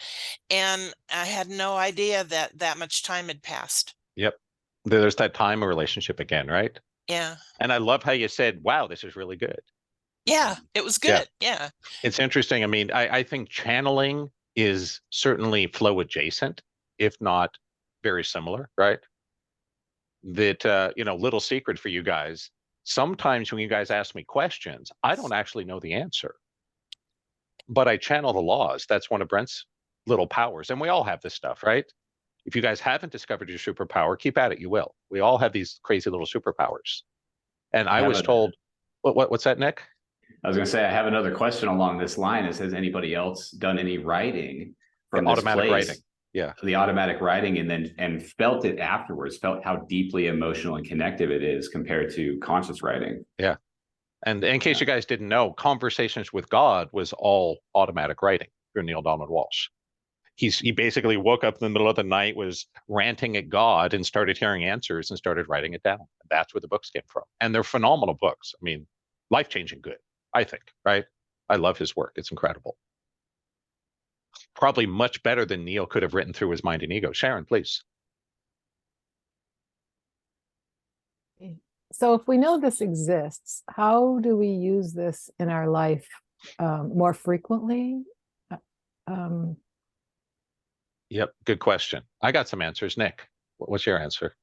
And I had no idea that much time had passed. Yep. There's that time relationship again, right? Yeah. And I love how you said, wow, this is really good. Yeah, it was good. Yeah. It's interesting. I mean, I think channeling is certainly flow adjacent, if not very similar, right? That, little secret for you guys. Sometimes when you guys ask me questions, I don't actually know the answer, but I channel the laws. That's one of Brent's little powers. And we all have this stuff, right? If you guys haven't discovered your superpower, keep at it. You will. We all have these crazy little superpowers. And I was told, what's that, Nick? I was going to say, I have another question along this line. Has anybody else done any writing from this automatic place? Writing? Yeah. The automatic writing, and felt it afterwards, felt how deeply emotional and connective it is compared to conscious writing. Yeah. And in case you guys didn't know, Conversations with God was all automatic writing through Neil Donald Walsh. He basically woke up in the middle of the night, was ranting at God, and started hearing answers and started writing it down. That's where the books came from. And they're phenomenal books. I mean, life-changing good, I think, right? I love his work. It's incredible. Probably much better than Neil could have written through his mind and ego. Sharon, please. So if we know this exists, how do we use this in our life more frequently? Yep, good question. I got some answers. Nick, what's your answer?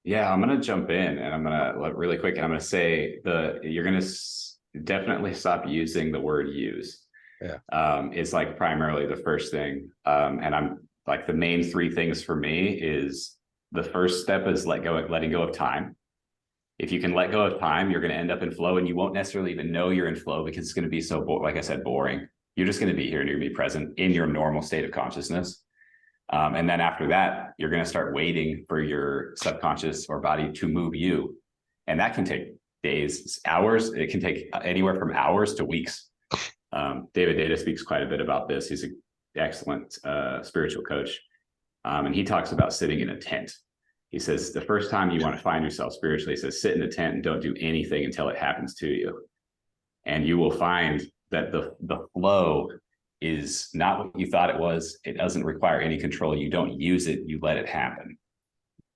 Yeah, I'm going to jump in, and I'm going to really quick, and I'm going to say you're going to definitely stop using the word use. Yeah. It's like primarily the first thing. And I'm like, the main 3 things for me is, the first step is letting go of time. If you can let go of time, you're going to end up in flow, and you won't necessarily even know you're in flow, because it's going to be so, like I said, boring. You're just going to be here and you're going to be present in your normal state of consciousness. And then after that, you're going to start waiting for your subconscious or body to move you. And that can take days, hours. It can take anywhere from hours to weeks. David Data speaks quite a bit about this. He's an excellent spiritual coach. And he talks about sitting in a tent. He says, the first time you want to find yourself spiritually, he says, sit in a tent and don't do anything until it happens to you. And you will find that the flow is not what you thought it was. It doesn't require any control. You don't use it, you let it happen.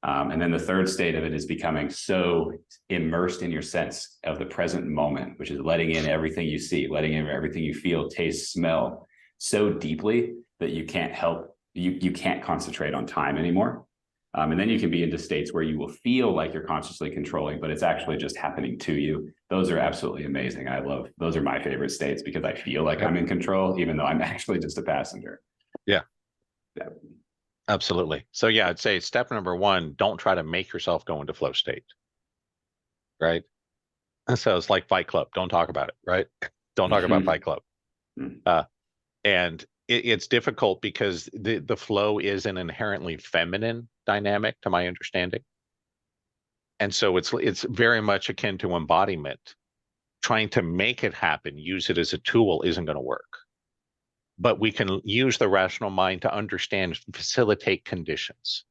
And then the third state of it is becoming so immersed in your sense of the present moment, which is letting in everything you see, letting in everything you feel, taste, smell so deeply that you can't help, you can't concentrate on time anymore. And then you can be into states where you will feel like you're consciously controlling, but it's actually just happening to you. Those are absolutely amazing. Those are my favorite states because I feel like I'm in control, even though I'm actually just a passenger. Yeah. Absolutely. So yeah, I'd say step number one, don't try to make yourself go into flow state. Right. And so it's like Fight Club. Don't talk about it. Right. Don't talk about Fight Club. And it's difficult because the flow is an inherently feminine dynamic, to my understanding. And so it's very much akin to embodiment. Trying to make it happen, use it as a tool, isn't going to work. But we can use the rational mind to understand, facilitate conditions.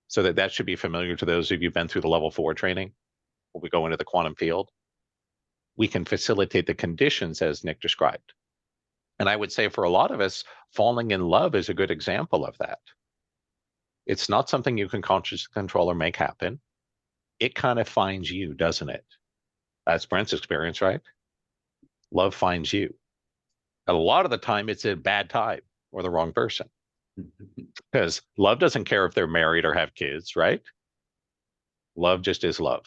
So that should be familiar to those of you who've been through the level 4 training. When we go into the quantum field, we can facilitate the conditions as Nick described. And I would say for a lot of us, falling in love is a good example of that. It's not something you can consciously control or make happen. It kind of finds you, doesn't it? That's Brent's experience, right? Love finds you. A lot of the time, it's a bad time or the wrong person. Because love doesn't care if they're married or have kids, right? Love just is love.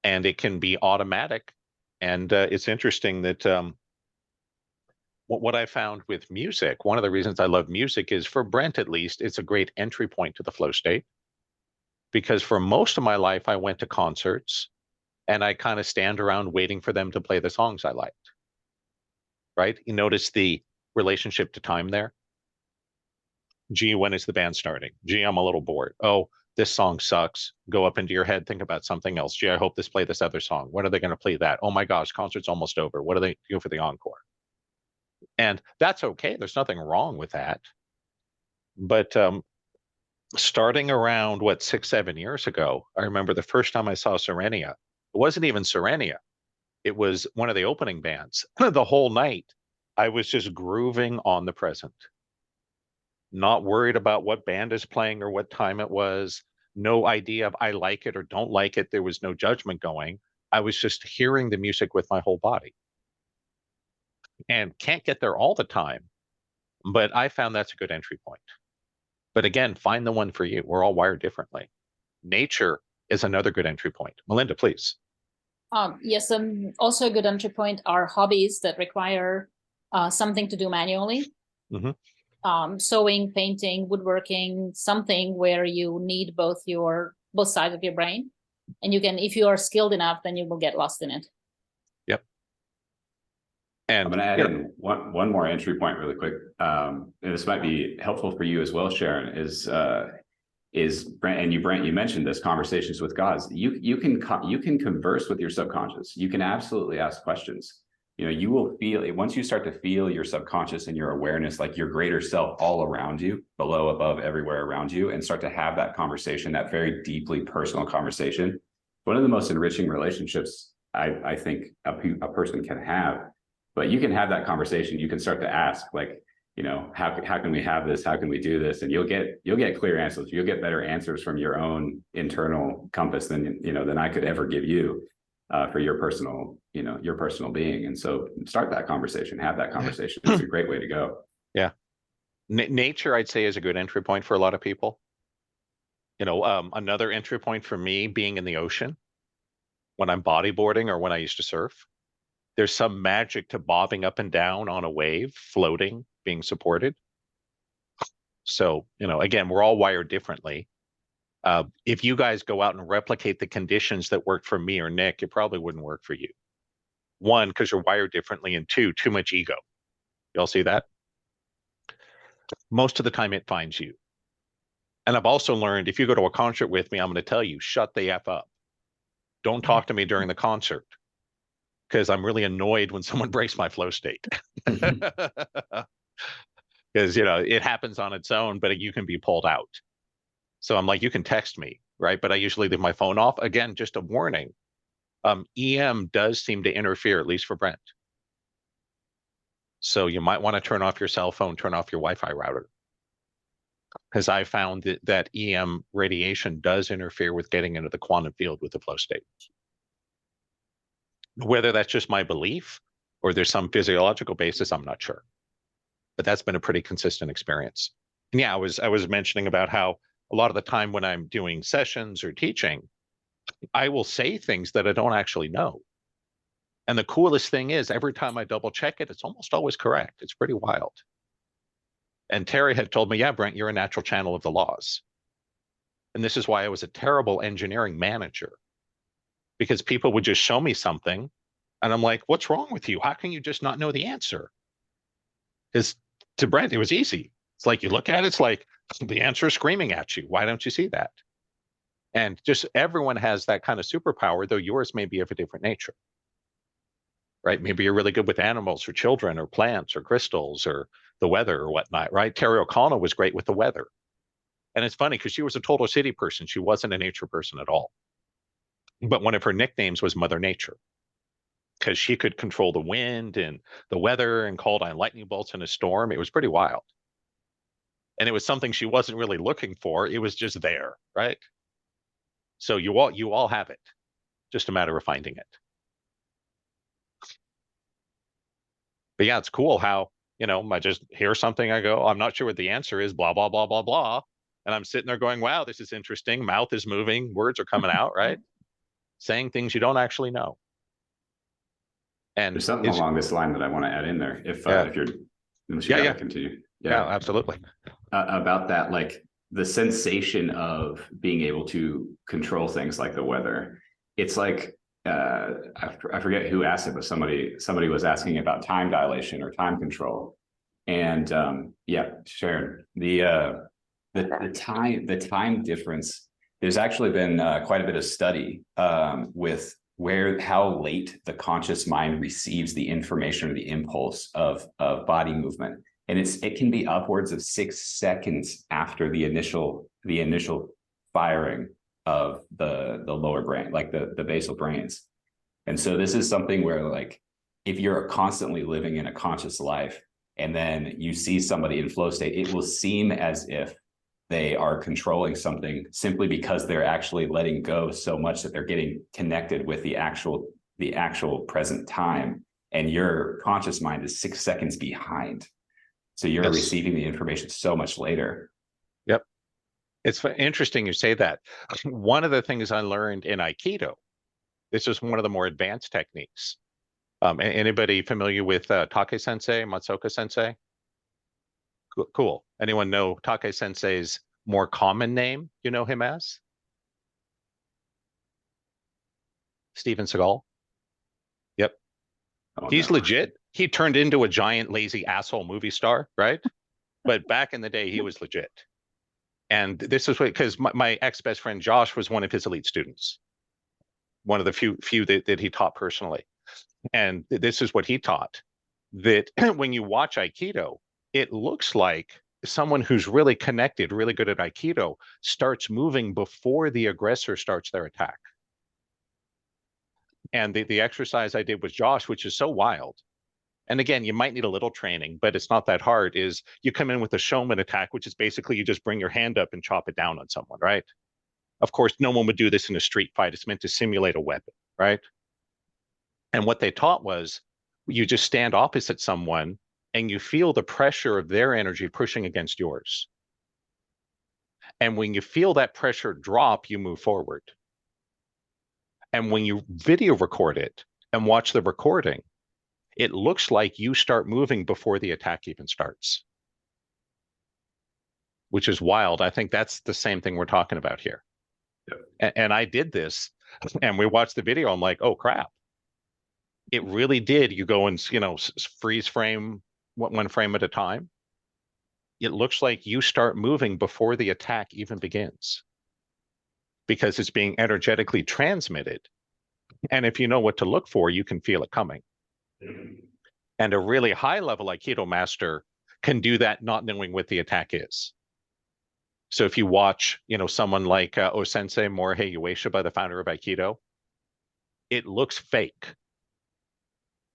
And it can be automatic. And it's interesting that what I found with music, one of the reasons I love music is, for Brent at least, it's a great entry point to the flow state. Because for most of my life, I went to concerts and I kind of stand around waiting for them to play the songs I liked. Right? You notice the relationship to time there. Gee, when is the band starting? Gee, I'm a little bored. Oh, this song sucks. Go up into your head, think about something else. Gee, I hope this play this other song. When are they going to play that? Oh my gosh, concert's almost over. What do they do for the encore? And that's okay. There's nothing wrong with that. But starting around, 6, 7 years ago, I remember the first time I saw Serenia. It wasn't even Serenia. It was one of the opening bands. The whole night, I was just grooving on the present. Not worried about what band is playing or what time it was. No idea if I like it or don't like it. There was no judgment going. I was just hearing the music with my whole body. And can't get there all the time, but I found that's a good entry point. But again, find the one for you. We're all wired differently. Nature is another good entry point. Melinda, please. Yes, also a good entry point are hobbies that require something to do manually. Sewing, painting, woodworking, something where you need both sides of your brain. And you can, if you are skilled enough, then you will get lost in it. Yep. And I'm going to add in one more entry point really quick. And this might be helpful for you as well, Sharon, is Brent, you mentioned this, conversations with gods. You can converse with your subconscious. You can absolutely ask questions. You will feel, once you start to feel your subconscious and your awareness, like your greater self all around you, below, above, everywhere around you, and start to have that conversation, that very deeply personal conversation. One of the most enriching relationships I think a person can have. But you can have that conversation. You can start to ask, like, how can we have this? How can we do this? And you'll get clear answers. You'll get better answers from your own internal compass than I could ever give you for your personal being. And so start that conversation, have that conversation. It's a great way to go. Yeah. Nature, I'd say, is a good entry point for a lot of people. Another entry point for me, being in the ocean when I'm bodyboarding or when I used to surf. There's some magic to bobbing up and down on a wave, floating, being supported. So, again, we're all wired differently. If you guys go out and replicate the conditions that worked for me or Nick, it probably wouldn't work for you. One, because you're wired differently, and two, too much ego. Y'all see that? Most of the time it finds you. And I've also learned if you go to a concert with me, I'm going to tell you, shut the F up. Don't talk to me during the concert because I'm really annoyed when someone breaks my flow state. Because, you know, it happens on its own, but you can be pulled out. So I'm like, you can text me, right? But I usually leave my phone off. Again, just a warning. EM does seem to interfere, at least for Brent. So you might want to turn off your cell phone, turn off your Wi-Fi router. Because I found that EM radiation does interfere with getting into the quantum field with the flow state. Whether that's just my belief or there's some physiological basis, I'm not sure. But that's been a pretty consistent experience. And yeah, I was mentioning about how a lot of the time when I'm doing sessions or teaching, I will say things that I don't actually know. And the coolest thing is every time I double check it, it's almost always correct. It's pretty wild. And Terry had told me, yeah, Brent, you're a natural channel of the laws. And this is why I was a terrible engineering manager, because people would just show me something and I'm like, what's wrong with you? How can you just not know the answer? Because to Brent, it was easy. It's like you look at it, it's like the answer is screaming at you. Why don't you see that? And just everyone has that kind of superpower, though yours may be of a different nature. Right? Maybe you're really good with animals or children or plants or crystals or the weather or whatnot, right? Terry O'Connell was great with the weather. And it's funny because she was a total city person. She wasn't a nature person at all. But one of her nicknames was Mother Nature because she could control the wind and the weather and call down lightning bolts in a storm. It was pretty wild. And it was something she wasn't really looking for. It was just there, right? So you all have it. Just a matter of finding it. But yeah, it's cool how, you know, I just hear something, I go, I'm not sure what the answer is, blah, blah, blah, blah, blah. And I'm sitting there going, wow, this is interesting. Mouth is moving, words are coming out, right? Saying things you don't actually know. And there's something along this line that I want to add in there. If you're, continue. Yeah, absolutely. About that, like the sensation of being able to control things like the weather. It's like, I forget who asked it, but somebody was asking about time dilation or time control. And yeah, Sharon, the time difference, there's actually been quite a bit of study with how late the conscious mind receives the information or the impulse of body movement. And it can be upwards of 6 seconds after the initial firing of the lower brain, like the basal brains. And so this is something where, like, if you're constantly living in a conscious life and then you see somebody in flow state, it will seem as if they are controlling something simply because they're actually letting go so much that they're getting connected with the actual present time. And your conscious mind is 6 seconds behind. So you're receiving the information so much later. Yep. It's interesting you say that. One of the things I learned in Aikido, this is one of the more advanced techniques. Anybody familiar with Take Sensei, Matsuoka Sensei? Cool. Anyone know Take Sensei's more common name? You know him as? Steven Seagal. Yep. Oh, he's legit. He turned into a giant lazy asshole movie star, right? But back in the day, he was legit. And this is what, because my ex-best friend Josh was one of his elite students. One of the few that he taught personally. And this is what he taught, that when you watch Aikido, it looks like someone who's really connected, really good at Aikido, starts moving before the aggressor starts their attack. And the exercise I did with Josh, which is so wild, and again, you might need a little training, but it's not that hard, is you come in with a showman attack, which is basically you just bring your hand up and chop it down on someone, right? Of course, no one would do this in a street fight. It's meant to simulate a weapon, right? And what they taught was you just stand opposite someone and you feel the pressure of their energy pushing against yours. And when you feel that pressure drop, you move forward. And when you video record it and watch the recording, it looks like you start moving before the attack even starts, which is wild. I think that's the same thing we're talking about here. Yep. And I did this and we watched the video. I'm like, oh, crap. It really did. You go and, freeze frame one frame at a time, it looks like you start moving before the attack even begins, because it's being energetically transmitted. And if you know what to look for, you can feel it coming. And a really high level Aikido master can do that not knowing what the attack is. So if you watch, someone like Osensei Morihei Ueshiba, the founder of Aikido, it looks fake.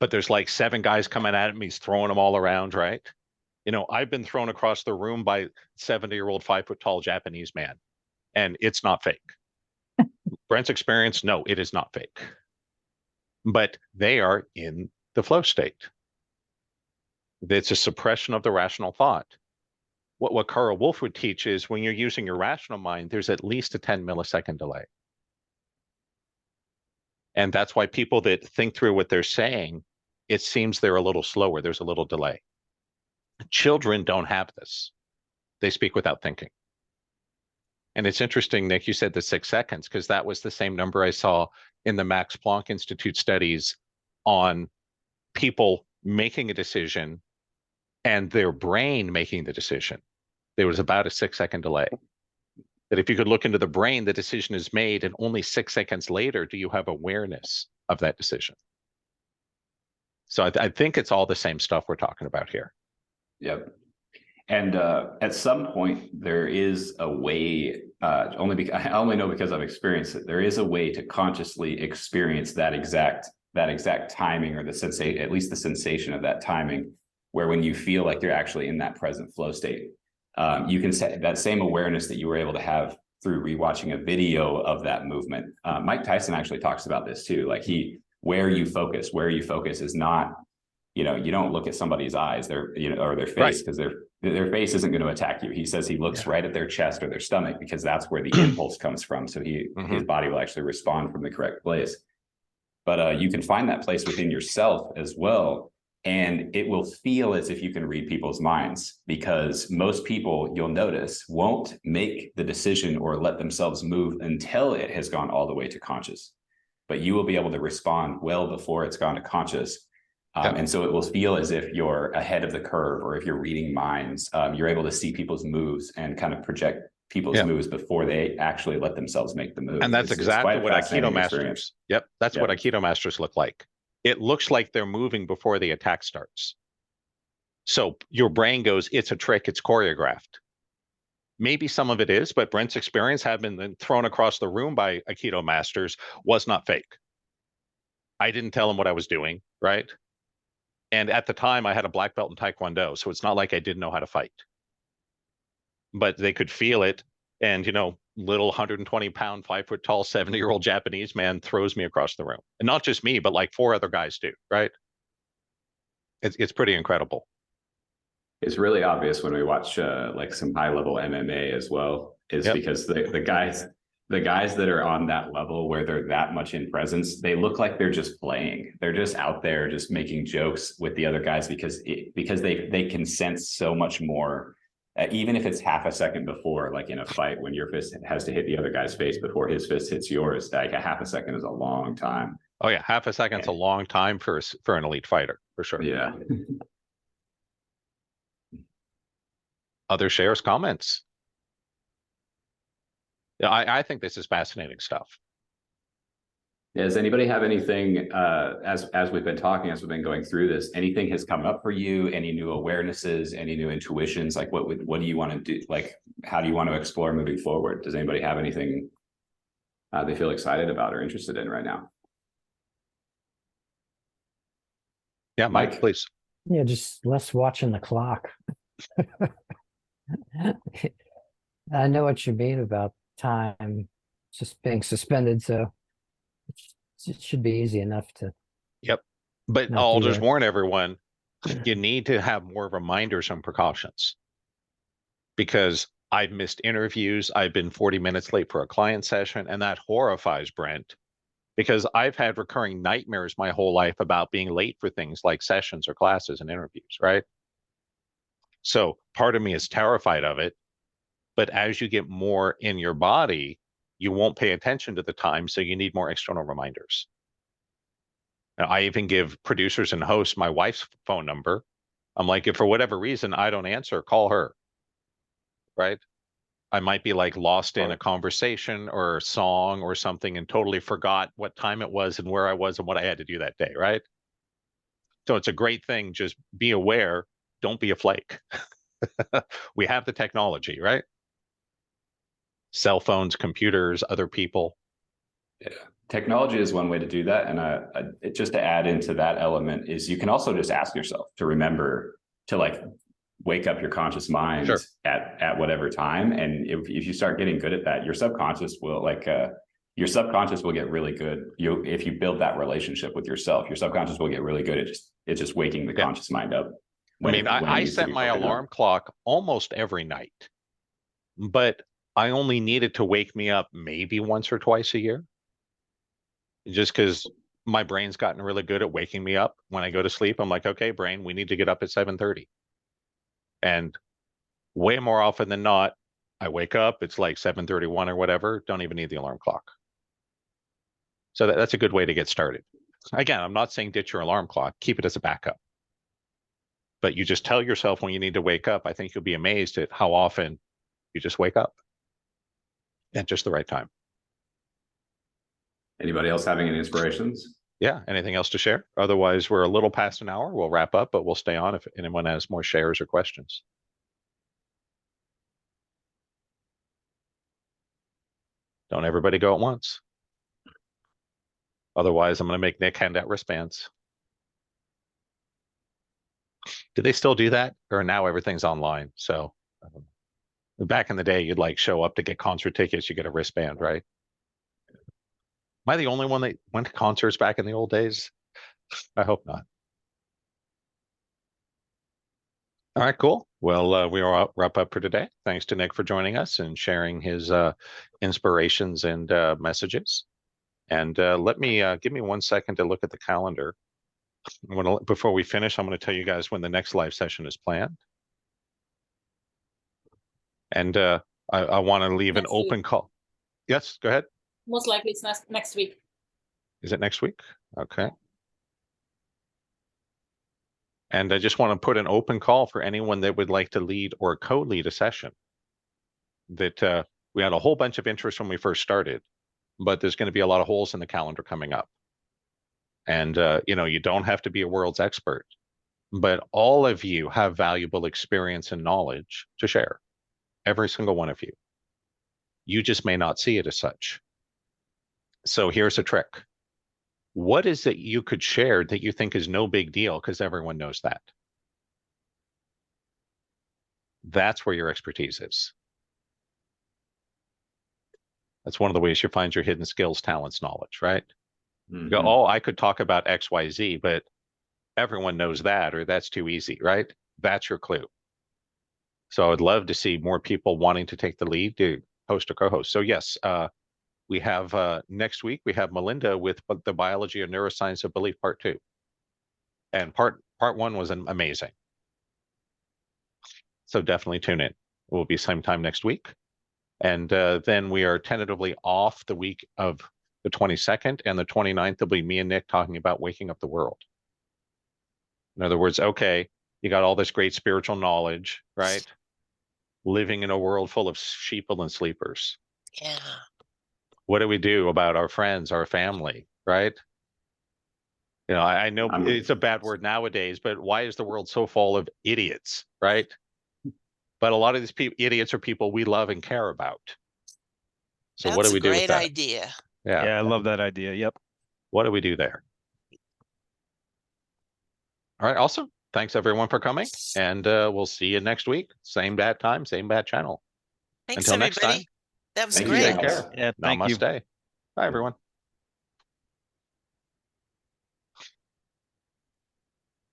But there's like 7 guys coming at him. He's throwing them all around, right? I've been thrown across the room by 70-year-old 5-foot-tall Japanese man, and it's not fake. Brent's experience, no, it is not fake. But they are in the flow state. It's a suppression of the rational thought. What Carl Wolf would teach is when you're using your rational mind, there's at least a 10 millisecond delay. And that's why people that think through what they're saying, it seems they're a little slower. There's a little delay. Children don't have this. They speak without thinking. And it's interesting, Nick, you said the 6 seconds, because that was the same number I saw in the Max Planck Institute studies on people making a decision and their brain making the decision. There was about a 6-second delay. That if you could look into the brain, the decision is made, and only 6 seconds later do you have awareness of that decision. So I think it's all the same stuff we're talking about here. Yep. And at some point, there is a way, I only know because I've experienced it, there is a way to consciously experience that exact timing, or the sensation, at least the sensation of that timing, where when you feel like you're actually in that present flow state, you can set that same awareness that you were able to have through rewatching a video of that movement. Mike Tyson actually talks about this too. Like where you focus is not, you don't look at somebody's eyes, or their face, because their face isn't going to attack you. He says he looks right at their chest or their stomach, because that's where the impulse comes from. So his body will actually respond from the correct place. But you can find that place within yourself as well. And it will feel as if you can read people's minds, because most people, you'll notice, won't make the decision or let themselves move until it has gone all the way to conscious. But you will be able to respond well before it's gone to conscious. And so it will feel as if you're ahead of the curve, or if you're reading minds, you're able to see people's moves and kind of project people's moves before they actually let themselves make the move. And that's exactly what Aikido masters, what Aikido masters look like. It looks like they're moving before the attack starts. So your brain goes, it's a trick, it's choreographed. Maybe some of it is, but Brent's experience, having been thrown across the room by Aikido masters, was not fake. I didn't tell him what I was doing, right? And at the time, I had a black belt in Taekwondo, so it's not like I didn't know how to fight. But they could feel it, and little 120-pound, 5-foot-tall, 70-year-old Japanese man throws me across the room. And not just me, but like 4 other guys do, right? It's pretty incredible. It's really obvious when we watch like some high-level MMA as well, because the guys that are on that level where they're that much in presence, they look like they're just playing. They're just out there just making jokes with the other guys, because they can sense so much more. Even if it's half a second before, like in a fight, when your fist has to hit the other guy's face before his fist hits yours, like a half a second is a long time. Oh yeah, half a second's a long time for an elite fighter, for sure. Yeah. Other shares, comments? Yeah, I think this is fascinating stuff. Does anybody have anything, as we've been talking, as we've been going through this, anything has come up for you? Any new awarenesses, any new intuitions? Like what do you want to do? Like, how do you want to explore moving forward? Does anybody have anything they feel excited about or interested in right now? Yeah, Mike, please. Yeah, just less watching the clock. I know what you mean about time just being suspended, so it should be easy enough to. Yep. But I'll just warn everyone, you need to have more reminders and precautions, because I've missed interviews. I've been 40 minutes late for a client session, and that horrifies Brent, because I've had recurring nightmares my whole life about being late for things like sessions or classes and interviews, right? So part of me is terrified of it. But as you get more in your body, you won't pay attention to the time, so you need more external reminders. Now, I even give producers and hosts my wife's phone number, I'm like, if for whatever reason I don't answer, call her. Right? I might be like lost in a conversation or a song or something and totally forgot what time it was and where I was and what I had to do that day, right? So it's a great thing. Just be aware. Don't be a flake. We have the technology, right? Cell phones, computers, other people. Yeah. Technology is one way to do that. And just to add into that element is you can also just ask yourself to remember to like wake up your conscious mind at whatever time. And if you start getting good at that, your subconscious will get really good. If you build that relationship with yourself, your subconscious will get really good at just waking the conscious mind up. I set my alarm clock almost every night, but I only needed to wake me up maybe once or twice a year. Just because my brain's gotten really good at waking me up when I go to sleep. I'm like, okay, brain, we need to get up at 7:30. And way more often than not, I wake up, it's like 7:31 or whatever, don't even need the alarm clock. So that's a good way to get started. Again, I'm not saying ditch your alarm clock, keep it as a backup. But you just tell yourself when you need to wake up. I think you'll be amazed at how often you just wake up at just the right time. Anybody else having any inspirations? Yeah, anything else to share? Otherwise, we're a little past an hour. We'll wrap up, but we'll stay on if anyone has more shares or questions. Don't everybody go at once. Otherwise, I'm going to make Nick hand out wristbands. Do they still do that? Or now everything's online? So back in the day, you'd like show up to get concert tickets, you get a wristband, right? Am I the only one that went to concerts back in the old days? I hope not. All right, cool. Well, we will wrap up for today. Thanks to Nick for joining us and sharing his inspirations and messages. And give me 1 second to look at the calendar. Before we finish, I'm going to tell you guys when the next live session is planned. And I want to leave an open call. Yes, go ahead. Most likely it's next week. Is it next week? Okay. And I just want to put an open call for anyone that would like to lead or co-lead a session. That we had a whole bunch of interest when we first started, but there's going to be a lot of holes in the calendar coming up. And, you don't have to be a world's expert, but all of you have valuable experience and knowledge to share. Every single one of you. You just may not see it as such. So here's a trick. What is it you could share that you think is no big deal because everyone knows that? That's where your expertise is. That's one of the ways you find your hidden skills, talents, knowledge, right? Mm-hmm. You go, oh, I could talk about X, Y, Z, but everyone knows that, or that's too easy, right? That's your clue. So I would love to see more people wanting to take the lead to host or co-host. So yes, we have next week, we have Melinda with the Biology and Neuroscience of Belief Part 2. And part 1 was amazing. So definitely tune in. It will be same time next week. And then we are tentatively off the week of the 22nd and the 29th. Will be me and Nick talking about waking up the world. In other words, okay, you got all this great spiritual knowledge, right? Living in a world full of sheeple and sleepers. Yeah. What do we do about our friends, our family, right? I know it's a bad word nowadays, but why is the world so full of idiots, right? But a lot of these idiots are people we love and care about. So what do we do with that? That's a great idea. Yeah, I love that idea. Yep. What do we do there? All right, awesome. Thanks everyone for coming, and we'll see you next week. Same bad time, same bad channel. Thanks, Until everybody. Next time. That was Thank great. you. Take care. Yeah, thank you. Namaste. Bye, everyone.